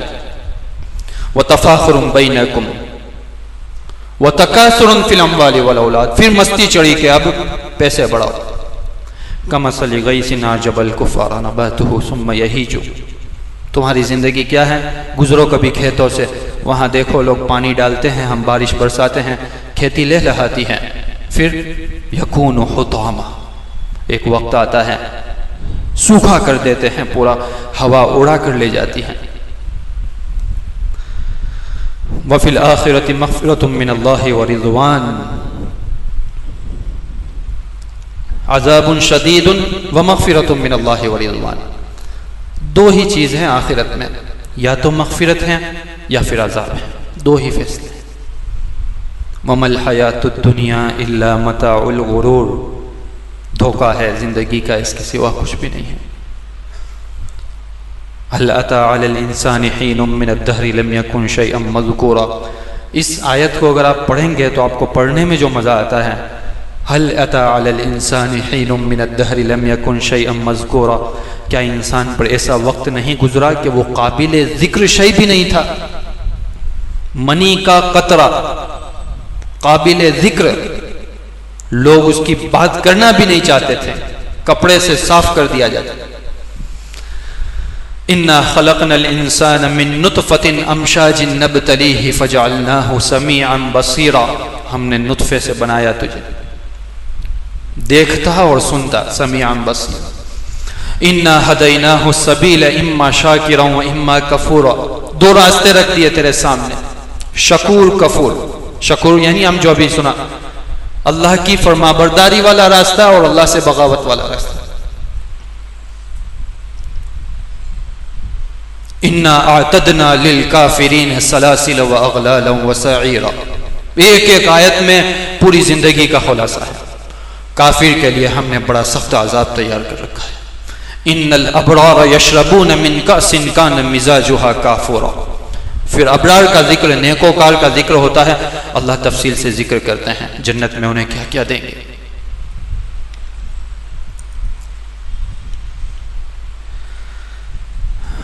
وَتَفَاخُرٌ بَيْنَكُمْ وَتَكَاثُرٌ فِي الْأَمْوَالِ وَالْأَوْلَادِ. پھر مستی چڑھی کہ اب پیسے بڑھاؤ. كَمَثَلِ غَيْثٍ أَعْجَبَ الْكُفَّارَ نَبَاتُهُ ثُمَّ يَهِيجُ. تمہاری زندگی کیا ہے؟ گزرو کبھی کھیتوں سے، وہاں دیکھو لوگ پانی ڈالتے ہیں، ہم بارش برساتے ہیں، کھیتی لہلہاتی ہے، پھر یکون حطاما، ایک وقت آتا ہے سوکھا کر دیتے ہیں، پورا ہوا اڑا کر لے جاتی ہے. وفی الآخرۃ مغفرۃ من اللہ ورضوان عذاب شدید ومغفرۃ من اللہ ورضوان. 2 ہی چیز ہیں آخرت میں، یا تو مغفرت ہے یا پھر عذاب ہے، 2 ہی فیصلے. وَمَا الْحَيَاةُ الدُّنْيَا إِلَّا مَتَاعُ الْغُرُورِ. دھوکہ ہے زندگی کا، اس کے سوا کچھ بھی نہیں ہے. هَلْ أَتَى عَلَى الْإِنسَانِ حِينٌ مِّنَ الدَّهْرِ لَمْ يَكُنْ شَيْئًا مَّذْكُورًا. اس آیت کو اگر آپ پڑھیں گے تو آپ کو پڑھنے میں جو مزہ آتا ہے، هَلْ أَتَى عَلَى الْإِنسَانِ حِينٌ مِّنَ الدَّهْرِ لَمْ يَكُنْ شَيْئًا مَّذْكُورًا. کیا انسان پر ایسا وقت نہیں گزرا کہ وہ قابل ذکر شیء بھی نہیں تھا؟ منی کا قطرہ قابل ذکر، لوگ اس کی بات کرنا بھی نہیں چاہتے تھے، کپڑے سے صاف کر دیا جاتا. اِنَّا خَلَقْنَا الْإِنسَانَ مِن نُطْفَةٍ أَمْشَاجٍ نَبْتَلِيهِ فَجَعَلْنَاهُ سَمِيعًا بَصِيرًا. ہم نے نطفے سے بنایا تجھے، دیکھتا اور سنتا، سمیعاً بصیر. اِنَّا هَدَيْنَاهُ السَّبِيلَ إِمَّا شَاكِرًا وَإِمَّا كَفُورًا. 2 راستے رکھ دیے تیرے سامنے، شکور کفور. شکور یعنی ہم جو ابھی سنا، اللہ کی فرما برداری والا راستہ اور اللہ سے بغاوت والا راستہ. اِنَّا أَعْتَدْنَا لِلْكَافِرِينَ سَلَاسِلَ وَأَغْلَالًا وَسَعِيرًا. ایک آیت میں پوری زندگی کا خلاصہ ہے. کافر کے لیے ہم نے بڑا سخت عذاب تیار کر رکھا ہے. ان الابرار یشربون من کأس کان مزاجها کافورا. پھر ابرار کا ذکر، نیکوکار کا ذکر ہوتا ہے، اللہ تفصیل سے ذکر کرتے ہیں جنت میں انہیں کیا کیا دیں گے.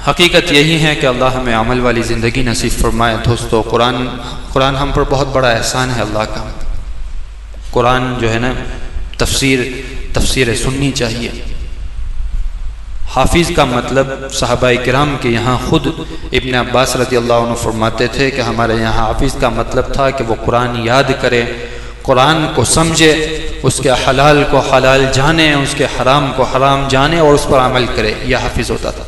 حقیقت یہی ہے کہ اللہ ہمیں عمل والی زندگی نصیب فرمائے. دوستو، قرآن ہم پر بہت بڑا احسان ہے اللہ کا. قرآن جو ہے نا، تفسیر سننی چاہیے. حافظ کا مطلب صحابہ کرام کے یہاں خود ابن عباس رضی اللہ عنہ فرماتے تھے کہ ہمارے یہاں حافظ کا مطلب تھا کہ وہ قرآن یاد کرے، قرآن کو سمجھے، اس کے حلال کو حلال جانے، اس کے حرام کو حرام جانے اور اس پر عمل کرے. یہ حافظ ہوتا تھا.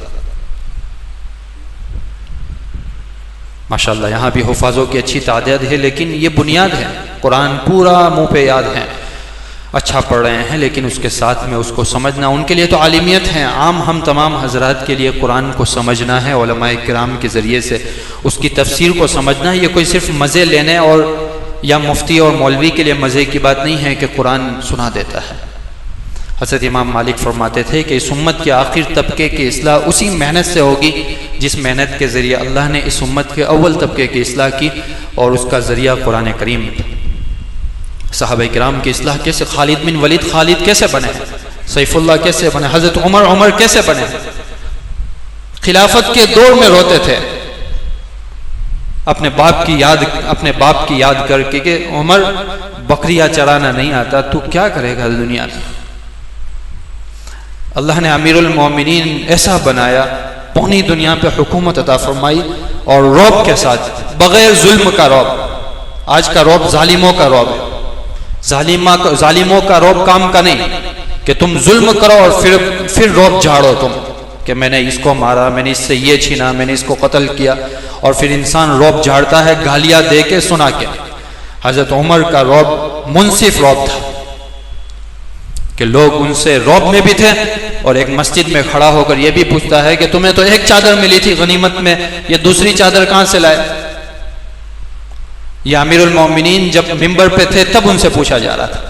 ماشاءاللہ یہاں بھی حفاظوں کی اچھی تعداد ہے، لیکن یہ بنیاد ہے. قرآن پورا منہ پہ یاد ہے، اچھا پڑھ رہے ہیں، لیکن اس کے ساتھ میں اس کو سمجھنا ان کے لیے تو عالمیت ہے. عام ہم تمام حضرات کے لیے قرآن کو سمجھنا ہے، علماء کرام کے ذریعے سے اس کی تفسیر کو سمجھنا ہے. یہ کوئی صرف مزے لینے اور یا مفتی اور مولوی کے لیے مزے کی بات نہیں ہے کہ قرآن سنا دیتا ہے. حضرت امام مالک فرماتے تھے کہ اس امت کے آخر طبقے کی اصلاح اسی محنت سے ہوگی جس محنت کے ذریعے اللہ نے اس امت کے اول طبقے کی اصلاح کی، اور اس کا ذریعہ قرآن کریم. صحابہ کرام کی اصلاح کیسے؟ خالد بن ولید خالد کیسے بنے؟ سیف اللہ کیسے بنے؟ حضرت عمر کیسے بنے؟ خلافت کے دور میں روتے تھے اپنے باپ کی یاد کر کے کہ عمر بکریاں چرانا نہیں آتا، تو کیا کرے گا دنیا میں؟ اللہ نے امیر المومنین ایسا بنایا، پوری دنیا پہ حکومت عطا فرمائی، اور رعب کے ساتھ، بغیر ظلم کا رعب۔ آج کا رعب ظالموں کا رعب ہے، ظالموں کا رعب کام کا نہیں کہ تم ظلم کرو اور پھر رعب جھاڑو تم کہ میں نے اس کو مارا، میں نے اس سے یہ چھینا، میں نے اس کو قتل کیا، اور پھر انسان رعب جھاڑتا ہے گالیاں دے کے، سنا کے۔ حضرت عمر کا رعب منصف رعب تھا کہ لوگ ان سے رعب میں بھی تھے، اور ایک مسجد میں کھڑا ہو کر یہ بھی پوچھتا ہے کہ تمہیں تو ایک چادر ملی تھی غنیمت میں، یہ دوسری چادر کہاں سے لائے؟ یہ امیر المومنین جب منبر پہ تھے تب ان سے پوچھا جا رہا تھا۔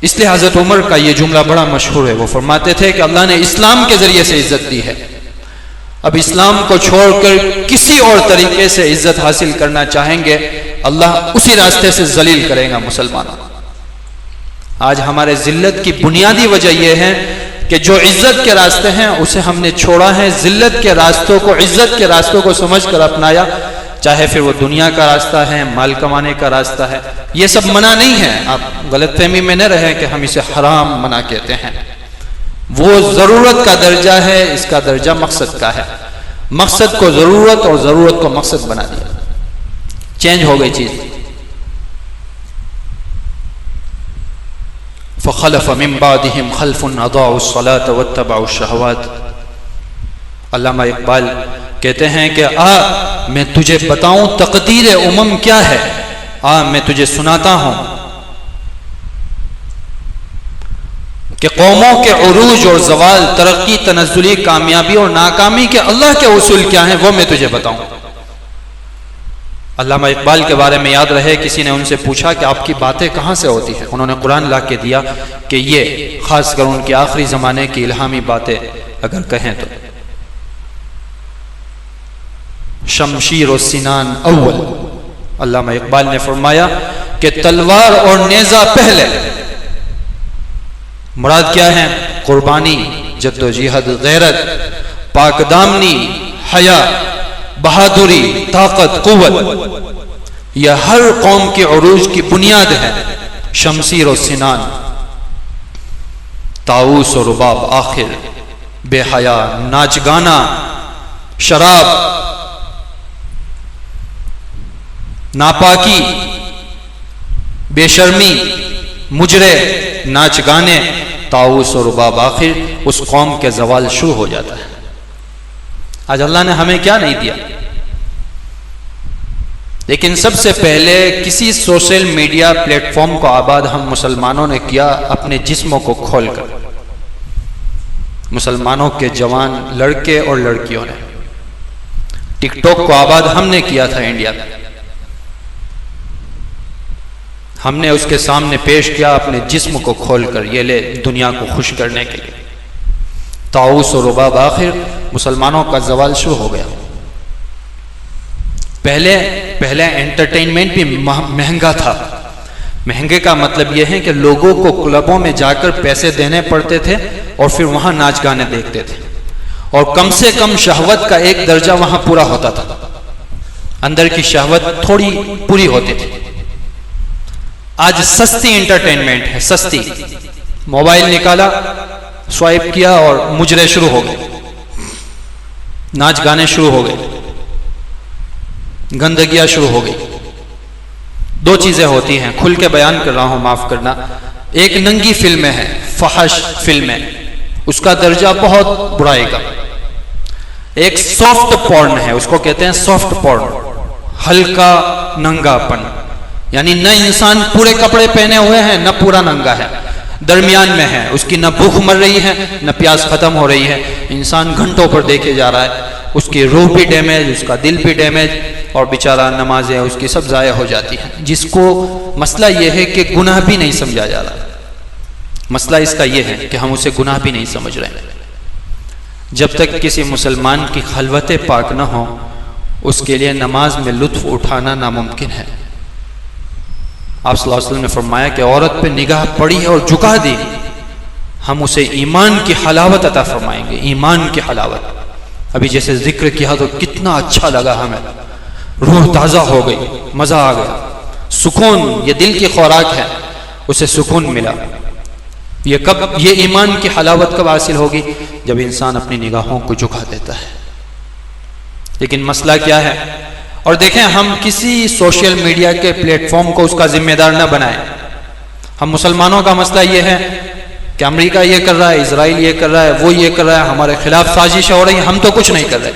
اس لیے حضرت عمر کا یہ جملہ بڑا مشہور ہے، وہ فرماتے تھے کہ اللہ نے اسلام کے ذریعے سے عزت دی ہے، اب اسلام کو چھوڑ کر کسی اور طریقے سے عزت حاصل کرنا چاہیں گے، اللہ اسی راستے سے ذلیل کرے گا مسلمانوں۔ آج ہمارے ذلت کی بنیادی وجہ یہ ہے کہ جو عزت کے راستے ہیں اسے ہم نے چھوڑا ہے، ذلت کے راستوں کو، عزت کے راستوں کو سمجھ کر اپنایا، چاہے پھر وہ دنیا کا راستہ ہے، مال کمانے کا راستہ ہے۔ یہ سب منع نہیں ہے، آپ غلط فہمی میں نہ رہیں کہ ہم اسے حرام منع کہتے ہیں، وہ ضرورت کا درجہ ہے، اس کا درجہ مقصد کا ہے۔ مقصد کو ضرورت اور ضرورت کو مقصد بنا دیا، چینج ہو گئی چیز۔ فخلف من بعدهم خلف اضاعوا الصلاة واتبعوا الشهوات۔ علامہ اقبال کہتے ہیں کہ میں تجھے بتاؤں تقدیر امم کیا ہے، میں تجھے سناتا ہوں کہ قوموں کے عروج اور زوال، ترقی، تنزلی، کامیابی اور ناکامی کے اللہ کے اصول کیا ہیں، وہ میں تجھے بتاؤں۔ علامہ اقبال کے بارے میں یاد رہے، کسی نے ان سے پوچھا کہ آپ کی باتیں کہاں سے ہوتی ہیں، انہوں نے قرآن لا کے دیا کہ یہ خاص کر ان کے آخری زمانے کی الہامی باتیں اگر کہیں تو شمشیر و سنان اول، علامہ اقبال نے فرمایا کہ تلوار اور نیزہ پہلے، مراد کیا ہے؟ قربانی، جد و جہاد، غیرت، پاک دامنی، حیا، بہادری، طاقت، قوت، یہ ہر قوم کے عروج کی بنیاد ہے۔ شمشیر و سنان، طاؤس و رباب آخر، بے حیا، ناچ گانا، شراب، ناپاکی، بے شرمی، مجرے، ناچ گانے، طاؤس و رباب آخر، اس قوم کے زوال شروع ہو جاتا ہے۔ آج اللہ نے ہمیں کیا نہیں دیا، لیکن سب سے پہلے کسی سوشل میڈیا پلیٹ فارم کو آباد ہم مسلمانوں نے کیا اپنے جسموں کو کھول کر، مسلمانوں کے جوان لڑکے اور لڑکیوں نے۔ ٹک ٹاک کو آباد ہم نے کیا تھا انڈیا میں، ہم نے اس کے سامنے پیش کیا اپنے جسم کو کھول کر، یہ لے دنیا کو خوش کرنے کے لیے۔ طاؤس و رباب آخر، مسلمانوں کا زوال شروع ہو گیا۔ پہلے انٹرٹینمنٹ بھی مہنگا تھا۔ مہنگے کا مطلب یہ ہے کہ لوگوں کو کلبوں میں جا کر پیسے دینے پڑتے تھے اور پھر وہاں ناچ گانے دیکھتے تھے، اور کم سے کم شہوت کا ایک درجہ وہاں پورا ہوتا تھا، اندر کی شہوت تھوڑی پوری ہوتی تھی۔ آج سستی انٹرٹینمنٹ ہے، سستی، موبائل نکالا، سوائپ کیا اور مجرے شروع ہو گئے، ناچ گانے شروع ہو گئے، گندگیاں شروع ہو گئی۔ دو چیزیں ہوتی ہیں، کھل کے بیان کر رہا ہوں، معاف کرنا۔ ایک ننگی فلمیں ہیں، فحش فلمیں، اس کا درجہ بہت برائی کا۔ ایک سافٹ پورن ہے، اس کو کہتے ہیں سافٹ پورن، ہلکا ننگا پن، یعنی نہ انسان پورے کپڑے پہنے ہوئے ہیں نہ پورا ننگا ہے، درمیان میں ہے، اس کی نہ بھوک مر رہی ہے نہ پیاس ختم ہو رہی ہے، انسان گھنٹوں پر دیکھے جا رہا ہے، اس کی روح بھی ڈیمیج، اس کا دل بھی ڈیمیج، اور بیچارہ نمازیں اس کی سب ضائع ہو جاتی ہیں، جس کو مسئلہ یہ ہے کہ گناہ بھی نہیں سمجھا جا رہا۔ مسئلہ اس کا یہ ہے کہ ہم اسے گناہ بھی نہیں سمجھ رہے ہیں۔ جب تک کسی مسلمان کی خلوت پاک نہ ہو، اس کے لیے نماز میں لطف اٹھانا ناممکن ہے۔ آپ صلی اللہ علیہ وسلم نے فرمایا کہ عورت پہ نگاہ پڑی ہے اور جھکا دی، ہم اسے ایمان کی حلاوت عطا فرمائیں گے، ایمان کی حلاوت۔ ابھی جیسے ذکر کیا تو کتنا اچھا لگا ہمیں، روح تازہ ہو گئی، مزہ آ گیا، سکون، یہ دل کی خوراک ہے، اسے سکون ملا۔ یہ ایمان کی حلاوت کب حاصل ہوگی؟ جب انسان اپنی نگاہوں کو جھکا دیتا ہے۔ لیکن مسئلہ کیا ہے؟ اور دیکھیں، ہم کسی سوشل میڈیا کے پلیٹ فارم کو اس کا ذمہ دار نہ بنائیں۔ ہم مسلمانوں کا مسئلہ یہ ہے کہ امریکہ یہ کر رہا ہے، اسرائیل یہ کر رہا ہے، وہ یہ کر رہا ہے، ہمارے خلاف سازشیں ہو رہی ہیں، ہم تو کچھ نہیں کر رہے،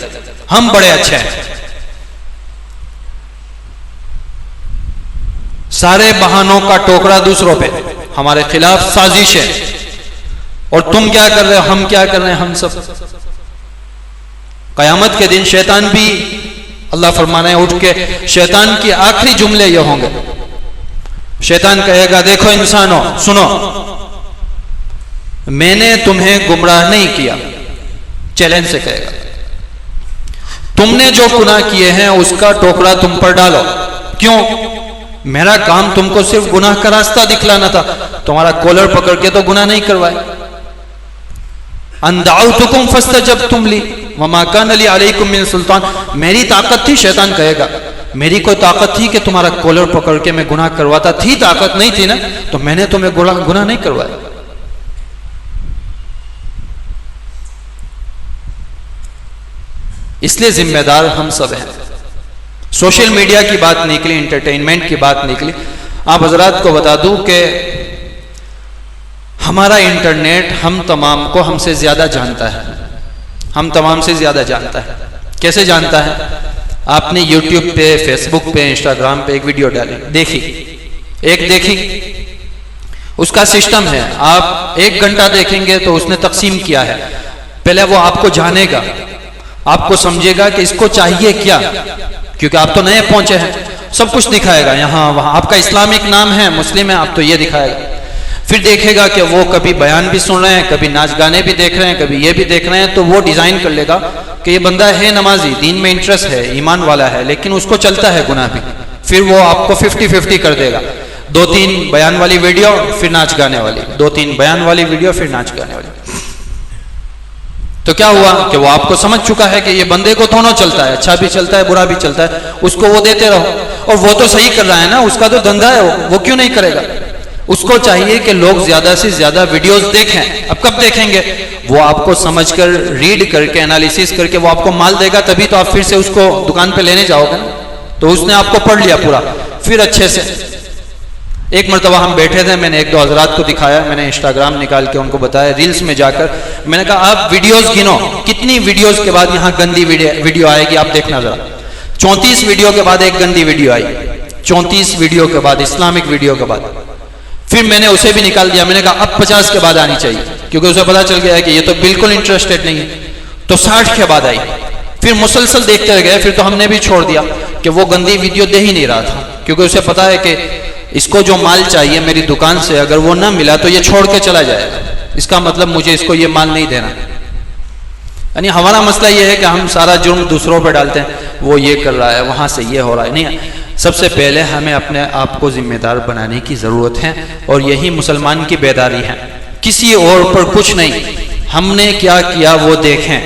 ہم بڑے اچھے ہیں۔ سارے بہانوں کا ٹوکرا دوسروں پہ، ہمارے خلاف سازش ہے، اور تم کیا کر رہے ہو، ہم کیا کر رہے ہیں، ہم سب۔ قیامت کے دن شیطان بھی، اللہ فرمانا ہے اٹھ کے، شیطان کی آخری جملے یہ ہوں گے۔ شیطان کہے گا دیکھو انسانوں سنو، میں نے تمہیں گمراہ نہیں کیا، چیلنج سے کہے گا، تم نے جو گناہ کیے ہیں اس کا ٹوکرا تم پر ڈالو۔ کیوں؟ میرا کام تم کو صرف گناہ کا راستہ دکھلانا تھا، تمہارا کولر پکڑ کے تو گناہ نہیں کروائے۔ ان دعوتکم فاستجبتم لی وما کان لی علیکم من سلطان، میری طاقت تھی، شیطان کہے گا میری کوئی طاقت تھی کہ تمہارا کولر پکڑ کے میں گناہ کرواتا؟ تھی طاقت، نہیں تھی نا، تو میں نے تمہیں گناہ نہیں کروایا۔ اس لیے ذمہ دار ہم سب ہیں۔ سوشل میڈیا کی بات نکلی، انٹرٹینمنٹ کی بات نکلی، آپ حضرات کو بتا دوں کہ ہمارا انٹرنیٹ ہم تمام کو ہم سے زیادہ جانتا ہے، ہم تمام سے زیادہ جانتا ہے۔ کیسے جانتا ہے؟ آپ نے یوٹیوب پہ، فیس بک پہ، انسٹاگرام پہ ایک ویڈیو ڈالی، دیکھی، اس کا سسٹم ہے، آپ 1 گھنٹہ دیکھیں گے تو اس نے تقسیم کیا ہے۔ پہلے وہ آپ کو جانے گا، آپ کو سمجھے گا کہ اس کو چاہیے کیا، کیونکہ آپ تو نئے پہنچے ہیں، سب کچھ دکھائے گا، یہاں وہاں، آپ کا اسلامک نام ہے، مسلم ہے، آپ تو یہ دکھائے گا۔ پھر دیکھے گا کہ وہ کبھی بیان بھی سن رہے ہیں، کبھی ناچ گانے بھی دیکھ رہے ہیں، کبھی یہ بھی دیکھ رہے ہیں، تو وہ ڈیزائن کر لے گا کہ یہ بندہ ہے نمازی، دین میں انٹرسٹ ہے، ایمان والا ہے، لیکن اس کو چلتا ہے گناہ بھی۔ پھر وہ آپ کو 50-50 کر دے گا، 2-3 بیان والی ویڈیو پھر ناچ گانے والی، 2-3 بیان والی ویڈیو پھر ناچ گانے والی۔ تو کیا ہوا کہ وہ آپ کو سمجھ چکا ہے کہ یہ بندے کو دونوں چلتا ہے، اچھا بھی چلتا ہے، برا بھی چلتا ہے، اس کو وہ دیتے رہو، اور وہ تو صحیح کر رہا ہے نا، اس کا تو دھندا ہے، وہ کیوں نہیں کرے گا؟ اس کو چاہیے کہ لوگ زیادہ سے زیادہ ویڈیوز دیکھیں۔ اب کب دیکھیں گے؟ وہ آپ کو سمجھ کر، ریڈ کر کے، انالیسس کر کے وہ آپ کو مال دے گا، تبھی تو آپ پھر سے اس کو دکان پہ لینے جاؤ گے۔ تو اس نے آپ کو پڑھ لیا پورا، پھر اچھے سے۔ ایک مرتبہ ہم بیٹھے تھے، میں نے 1-2 حضرات کو دکھایا، میں نے انسٹاگرام نکال کے ان کو بتایا، ریلز میں جا کر میں نے کہا آپ ویڈیوز گنو، کتنی ویڈیوز کے بعد یہاں گندی ویڈیو آئے گی، آپ دیکھنا ذرا۔ 34 ویڈیو کے بعد ایک گندی ویڈیو آئی، 34 ویڈیو کے بعد، اسلامک ویڈیو کے بعد۔ پھر میں نے اسے بھی نکال دیا، میں نے کہا اب 50 کے بعد آنی چاہیے، کیونکہ اسے پتا چل گیا ہے کہ یہ تو بالکل انٹرسٹڈ نہیں ہے، تو 60 کے بعد آئی۔ پھر مسلسل دیکھتے گئے، پھر تو ہم نے بھی چھوڑ دیا کہ وہ گندی ویڈیو دے ہی نہیں رہا تھا، کیونکہ اسے پتا ہے کہ اس کو جو مال چاہیے میری دکان سے، اگر وہ نہ ملا تو یہ چھوڑ کے چلا جائے گا، اس کا مطلب مجھے اس کو یہ مال نہیں دینا۔ یعنی ہمارا مسئلہ یہ ہے کہ ہم سارا جرم دوسروں پہ ڈالتے ہیں، وہ یہ کر رہا ہے، وہاں سے یہ ہو رہا ہے۔ نہیں، سب سے پہلے ہمیں اپنے آپ کو ذمہ دار بنانے کی ضرورت ہے، اور یہی مسلمان کی بیداری ہے، کسی اور پر کچھ نہیں۔ ہم نے کیا کیا وہ دیکھیں،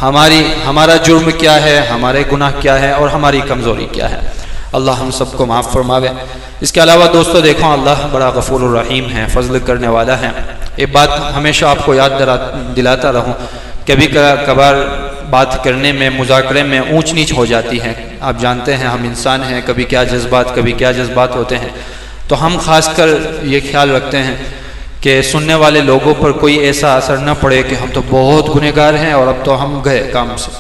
ہمارا جرم کیا ہے، ہمارے گناہ کیا ہے، اور ہماری کمزوری کیا ہے۔ اللہ ہم سب کو معاف فرماوے۔ اس کے علاوہ دوستو دیکھو، اللہ بڑا غفور الرحیم ہے، فضل کرنے والا ہے۔ یہ بات ہمیشہ آپ کو یاد دلاتا رہوں، کبھی کبھار بات کرنے میں، مذاکرے میں اونچ نیچ ہو جاتی ہے، آپ جانتے ہیں ہم انسان ہیں، کبھی کیا جذبات ہوتے ہیں، تو ہم خاص کر یہ خیال رکھتے ہیں کہ سننے والے لوگوں پر کوئی ایسا اثر نہ پڑے کہ ہم تو بہت گنہگار ہیں اور اب تو ہم گئے کام سے۔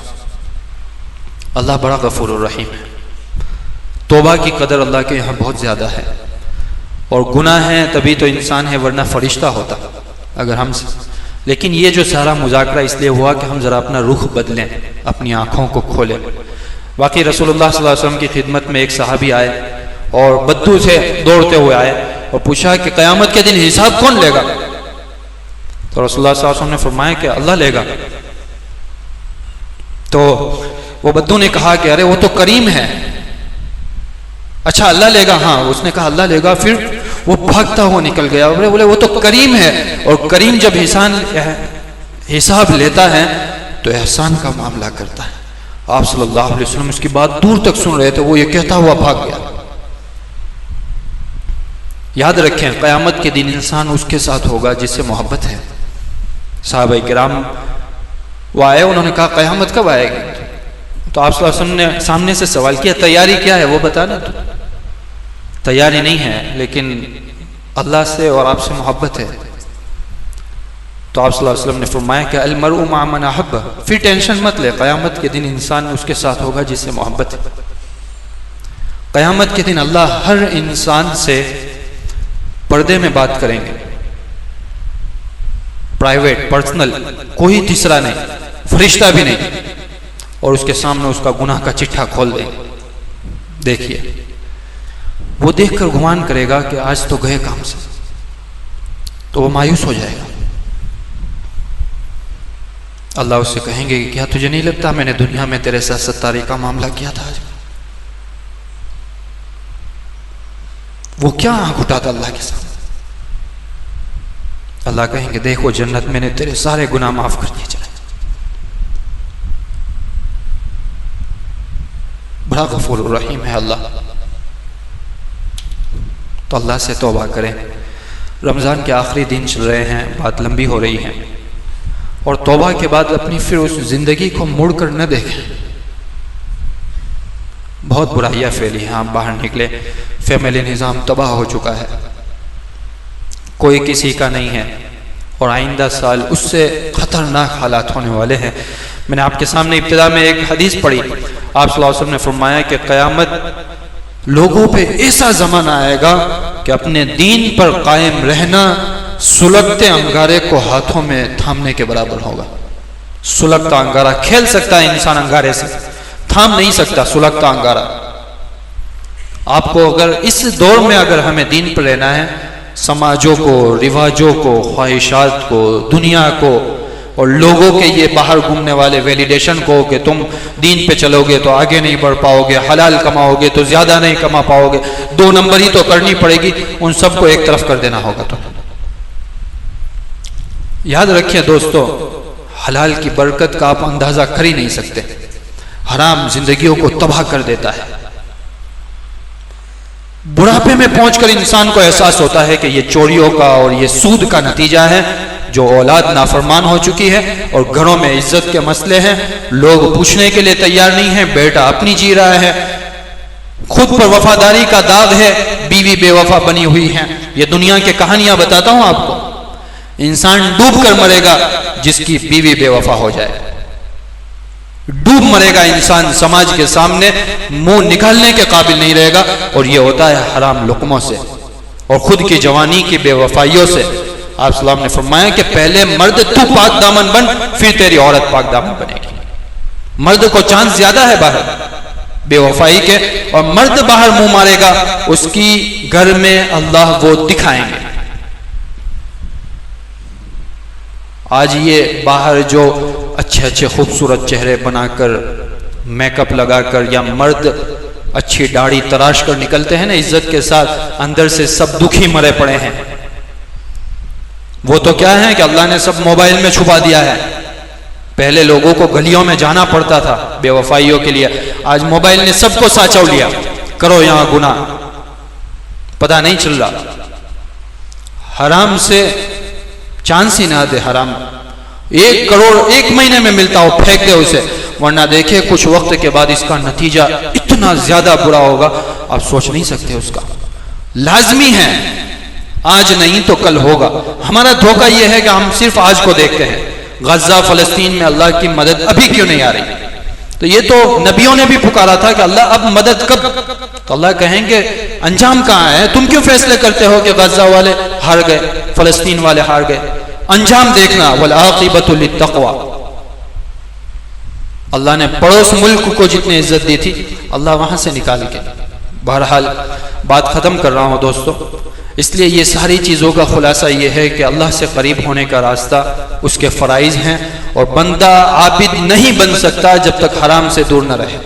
اللہ بڑا غفور الرحیم ہے، توبہ کی قدر اللہ کے یہاں بہت زیادہ ہے، اور گناہ ہے تبھی تو انسان ہے، ورنہ فرشتہ ہوتا اگر ہم سے۔ لیکن یہ جو سارا مذاکرہ اس لیے ہوا کہ ہم ذرا اپنا رخ بدلیں، اپنی آنکھوں کو کھولیں۔ واقعی رسول اللہ صلی اللہ علیہ وسلم کی خدمت میں ایک صحابی آئے اور بدو سے دوڑتے ہوئے آئے اور پوچھا کہ قیامت کے دن حساب کون لے گا؟ تو رسول اللہ صلی اللہ علیہ وسلم نے فرمایا کہ اللہ لے گا۔ تو وہ بدو نے کہا کہ ارے وہ تو کریم ہے۔ اچھا اللہ لے گا؟ ہاں، اس نے کہا اللہ لے گا۔ پھر وہ بھاگتا ہوا نکل گیا، بولے وہ تو کریم ہے، اور کریم جب حساب لیتا ہے تو احسان کا معاملہ کرتا ہے۔ آپ صلی اللہ علیہ وسلم اس کی بات دور تک سن رہے تھے، وہ یہ کہتا ہوا بھاگ گیا۔ یاد رکھیں قیامت کے دن انسان اس کے ساتھ ہوگا جس سے محبت ہے۔ صحابہ کرام وہ آئے، انہوں نے کہا قیامت کب آئے گی؟ تو آپ صلی اللہ علیہ وسلم نے سامنے سے سوال کیا تیاری کیا ہے وہ بتانا۔ تو تیاری نہیں ہے لیکن اللہ سے اور آپ سے محبت ہے۔ تو آپ صلی اللہ علیہ وسلم نے فرمایا کہ المرء مع من احب، پھر ٹینشن مت لے، قیامت کے دن انسان اس کے ساتھ ہوگا جس سے محبت ہے۔ قیامت کے دن اللہ ہر انسان سے پردے میں بات کریں گے، پرائیویٹ پرسنل، کوئی تیسرا نہیں، فرشتہ بھی نہیں، اور اس کے سامنے اس کا گناہ کا چٹھا کھول دیں گے۔ دیکھیے وہ دیکھ کر گمان کرے گا کہ آج تو گئے کام سے، تو وہ مایوس ہو جائے گا۔ اللہ اس سے کہیں گے کہ کیا تجھے نہیں لگتا میں نے دنیا میں تیرے ساتھ ستاری کا معاملہ کیا تھا؟ آج وہ کیا آنکھ اٹھاتا اللہ کے سامنے؟ اللہ کہیں گے دیکھو جنت میں نے تیرے سارے گناہ معاف کر دیے چلے۔ بڑا غفور الرحیم ہے اللہ۔ تو اللہ سے توبہ کریں۔ رمضان کے آخری دن چل رہے ہیں، بات لمبی ہو رہی ہے، اور توبہ کے بعد اپنی پھر اس زندگی کو مڑ کر نہ دیکھیں۔ بہت برائیاں پھیلی ہیں، آپ باہر نکلے، فیملی نظام تباہ ہو چکا ہے، کوئی کسی کا نہیں ہے، اور آئندہ سال اس سے خطرناک حالات ہونے والے ہیں۔ میں نے آپ کے سامنے ابتدا میں ایک حدیث پڑھی، آپ صلی اللہ علیہ وسلم نے فرمایا کہ قیامت لوگوں پہ ایسا زمانہ آئے گا کہ اپنے دین پر قائم رہنا سلگتے انگارے کو ہاتھوں میں تھامنے کے برابر ہوگا۔ سلگتا انگارہ، کھیل سکتا ہے انسان انگارے سے، تھام نہیں سکتا سلگتا انگارہ۔ آپ کو اگر اس دور میں اگر ہمیں دین پر رہنا ہے، سماجوں کو، رواجوں کو، خواہشات کو، دنیا کو، اور لوگوں کے یہ باہر گھومنے والے ویلیڈیشن کو کہ تم دین پہ چلو گے تو آگے نہیں بڑھ پاؤ گے، حلال کماؤ گے تو زیادہ نہیں کما پاؤ گے، 2 نمبری تو کرنی پڑے گی، ان سب کو ایک طرف کر دینا ہوگا۔ تو یاد رکھیں دوستو، حلال کی برکت کا آپ اندازہ کر ہی نہیں سکتے۔ حرام زندگیوں کو تباہ کر دیتا ہے۔ بڑھاپے میں پہنچ کر انسان کو احساس ہوتا ہے کہ یہ چوریوں کا اور یہ سود کا نتیجہ ہے، جو اولاد نافرمان ہو چکی ہے، اور گھروں میں عزت کے مسئلے ہیں، لوگ پوچھنے کے لیے تیار نہیں ہیں، بیٹا اپنی جی رہا ہے، خود پر وفاداری کا داغ ہے، بیوی بے وفا بنی ہوئی ہیں۔ یہ دنیا کی کہانیاں بتاتا ہوں آپ کو۔ انسان ڈوب کر مرے گا جس کی بیوی بے وفا ہو جائے، ڈوب مرے گا انسان، سماج کے سامنے منہ نکالنے کے قابل نہیں رہے گا، اور یہ ہوتا ہے حرام لقموں سے اور خود کی جوانی کی بے وفائیوں سے۔ آپ صلی اللہ علیہ وسلم نے فرمایا کہ پہلے مرد تو پاک دامن بن، پھر تیری عورت پاک دامن بنے گی۔ مرد کو چانس زیادہ ہے باہر بے وفائی کے، اور مرد باہر منہ مارے گا اس کی گھر میں اللہ وہ دکھائیں گے۔ آج یہ باہر جو اچھے اچھے خوبصورت چہرے بنا کر، میک اپ لگا کر، یا مرد اچھی داڑھی تراش کر نکلتے ہیں نا عزت کے ساتھ، اندر سے سب دکھی مرے پڑے ہیں۔ وہ تو کیا ہے کہ اللہ نے سب موبائل میں چھپا دیا ہے۔ پہلے لوگوں کو گلیوں میں جانا پڑتا تھا بے وفائیوں کے لیے، آج موبائل نے سب کو سانچو لیا، کرو یہاں گناہ، پتہ نہیں چل رہا۔ حرام سے چانس ہی نہ دے، حرام 1 کروڑ 1 مہینے میں ملتا ہو پھینک دے اسے، ورنہ دیکھے کچھ وقت کے بعد اس کا نتیجہ اتنا زیادہ برا ہوگا آپ سوچ نہیں سکتے اس کا۔ لازمی ہے، آج نہیں تو کل ہوگا۔ ہمارا دھوکہ یہ ہے کہ ہم صرف آج کو دیکھتے ہیں۔ غزہ فلسطین میں اللہ کی مدد ابھی کیوں نہیں آ رہی؟ تو یہ تو نبیوں نے بھی پکارا تھا کہ اللہ اب مدد کب؟ تو اللہ کہیں گے انجام کہاں ہے؟ تم کیوں فیصلے کرتے ہو کہ غزہ والے ہار گئے، فلسطین والے ہار گئے؟ انجام دیکھنا، والعاقبۃ للتقوی۔ اللہ نے پڑوس ملک کو جتنی عزت دی تھی، اللہ وہاں سے نکال کے۔ بہرحال بات ختم کر رہا ہوں دوستو، اس لیے یہ ساری چیزوں کا خلاصہ یہ ہے کہ اللہ سے قریب ہونے کا راستہ اس کے فرائض ہیں، اور بندہ عابد نہیں بن سکتا جب تک حرام سے دور نہ رہے۔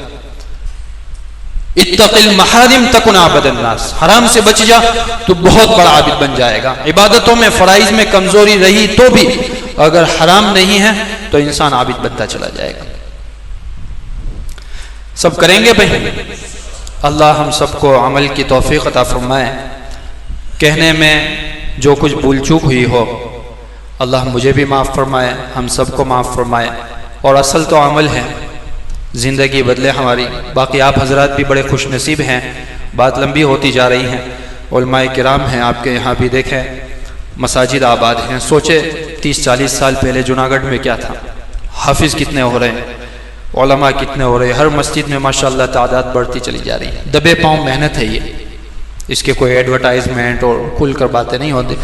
اتق المحارم تکن عبد الناس، حرام سے بچ جا تو بہت بڑا عابد بن جائے گا۔ عبادتوں میں فرائض میں کمزوری رہی تو بھی اگر حرام نہیں ہے تو انسان عابد بنتا چلا جائے گا۔ سب کریں گے بھائی؟ اللہ ہم سب کو عمل کی توفیق عطا فرمائے۔ کہنے میں جو کچھ بھول چوک ہوئی ہو اللہ مجھے بھی معاف فرمائے، ہم سب کو معاف فرمائے، اور اصل تو عمل ہے، زندگی بدلے ہماری۔ باقی آپ حضرات بھی بڑے خوش نصیب ہیں، بات لمبی ہوتی جا رہی ہیں، علماء کرام ہیں آپ کے یہاں بھی، دیکھیں مساجد آباد ہیں۔ سوچے 30-40 سال پہلے جوناگڑھ میں کیا تھا، حافظ کتنے ہو رہے ہیں، علماء کتنے ہو رہے ہیں، ہر مسجد میں ماشاءاللہ تعداد بڑھتی چلی جا رہی ہے۔ دبے پاؤں محنت ہے یہ، اس کے کوئی ایڈورٹائزمنٹ اور کھل کر باتیں نہیں ہوتی،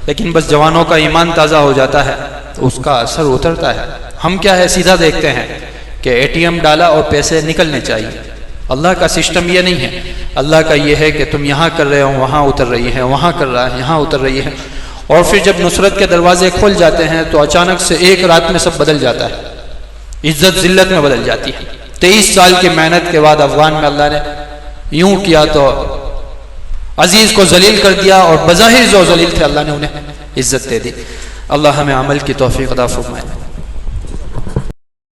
لیکن بس جوانوں کا ایمان تازہ ہو جاتا ہے تو اس کا اثر اترتا ہے۔ ہم کیا ہے، سیدھا دیکھتے ہیں کہ اے ٹی ایم ڈالا اور پیسے نکلنے چاہیے۔ اللہ کا سسٹم یہ نہیں ہے، اللہ کا یہ ہے کہ تم یہاں کر رہے ہو وہاں اتر رہی ہے، وہاں کر رہا ہے یہاں اتر رہی ہے، اور پھر جب نصرت کے دروازے کھول جاتے ہیں تو اچانک سے ایک رات میں سب بدل جاتا ہے، عزت ذلت میں بدل جاتی ہے۔ 23 سال کی محنت کے بعد افغان میں اللہ نے یوں کیا تو عزیز کو ذلیل کر دیا، اور بظاہر جو ذلیل تھے اللہ نے انہیں عزت دے دی۔ اللہ ہمیں عمل کی توفیق عطا فرمائے۔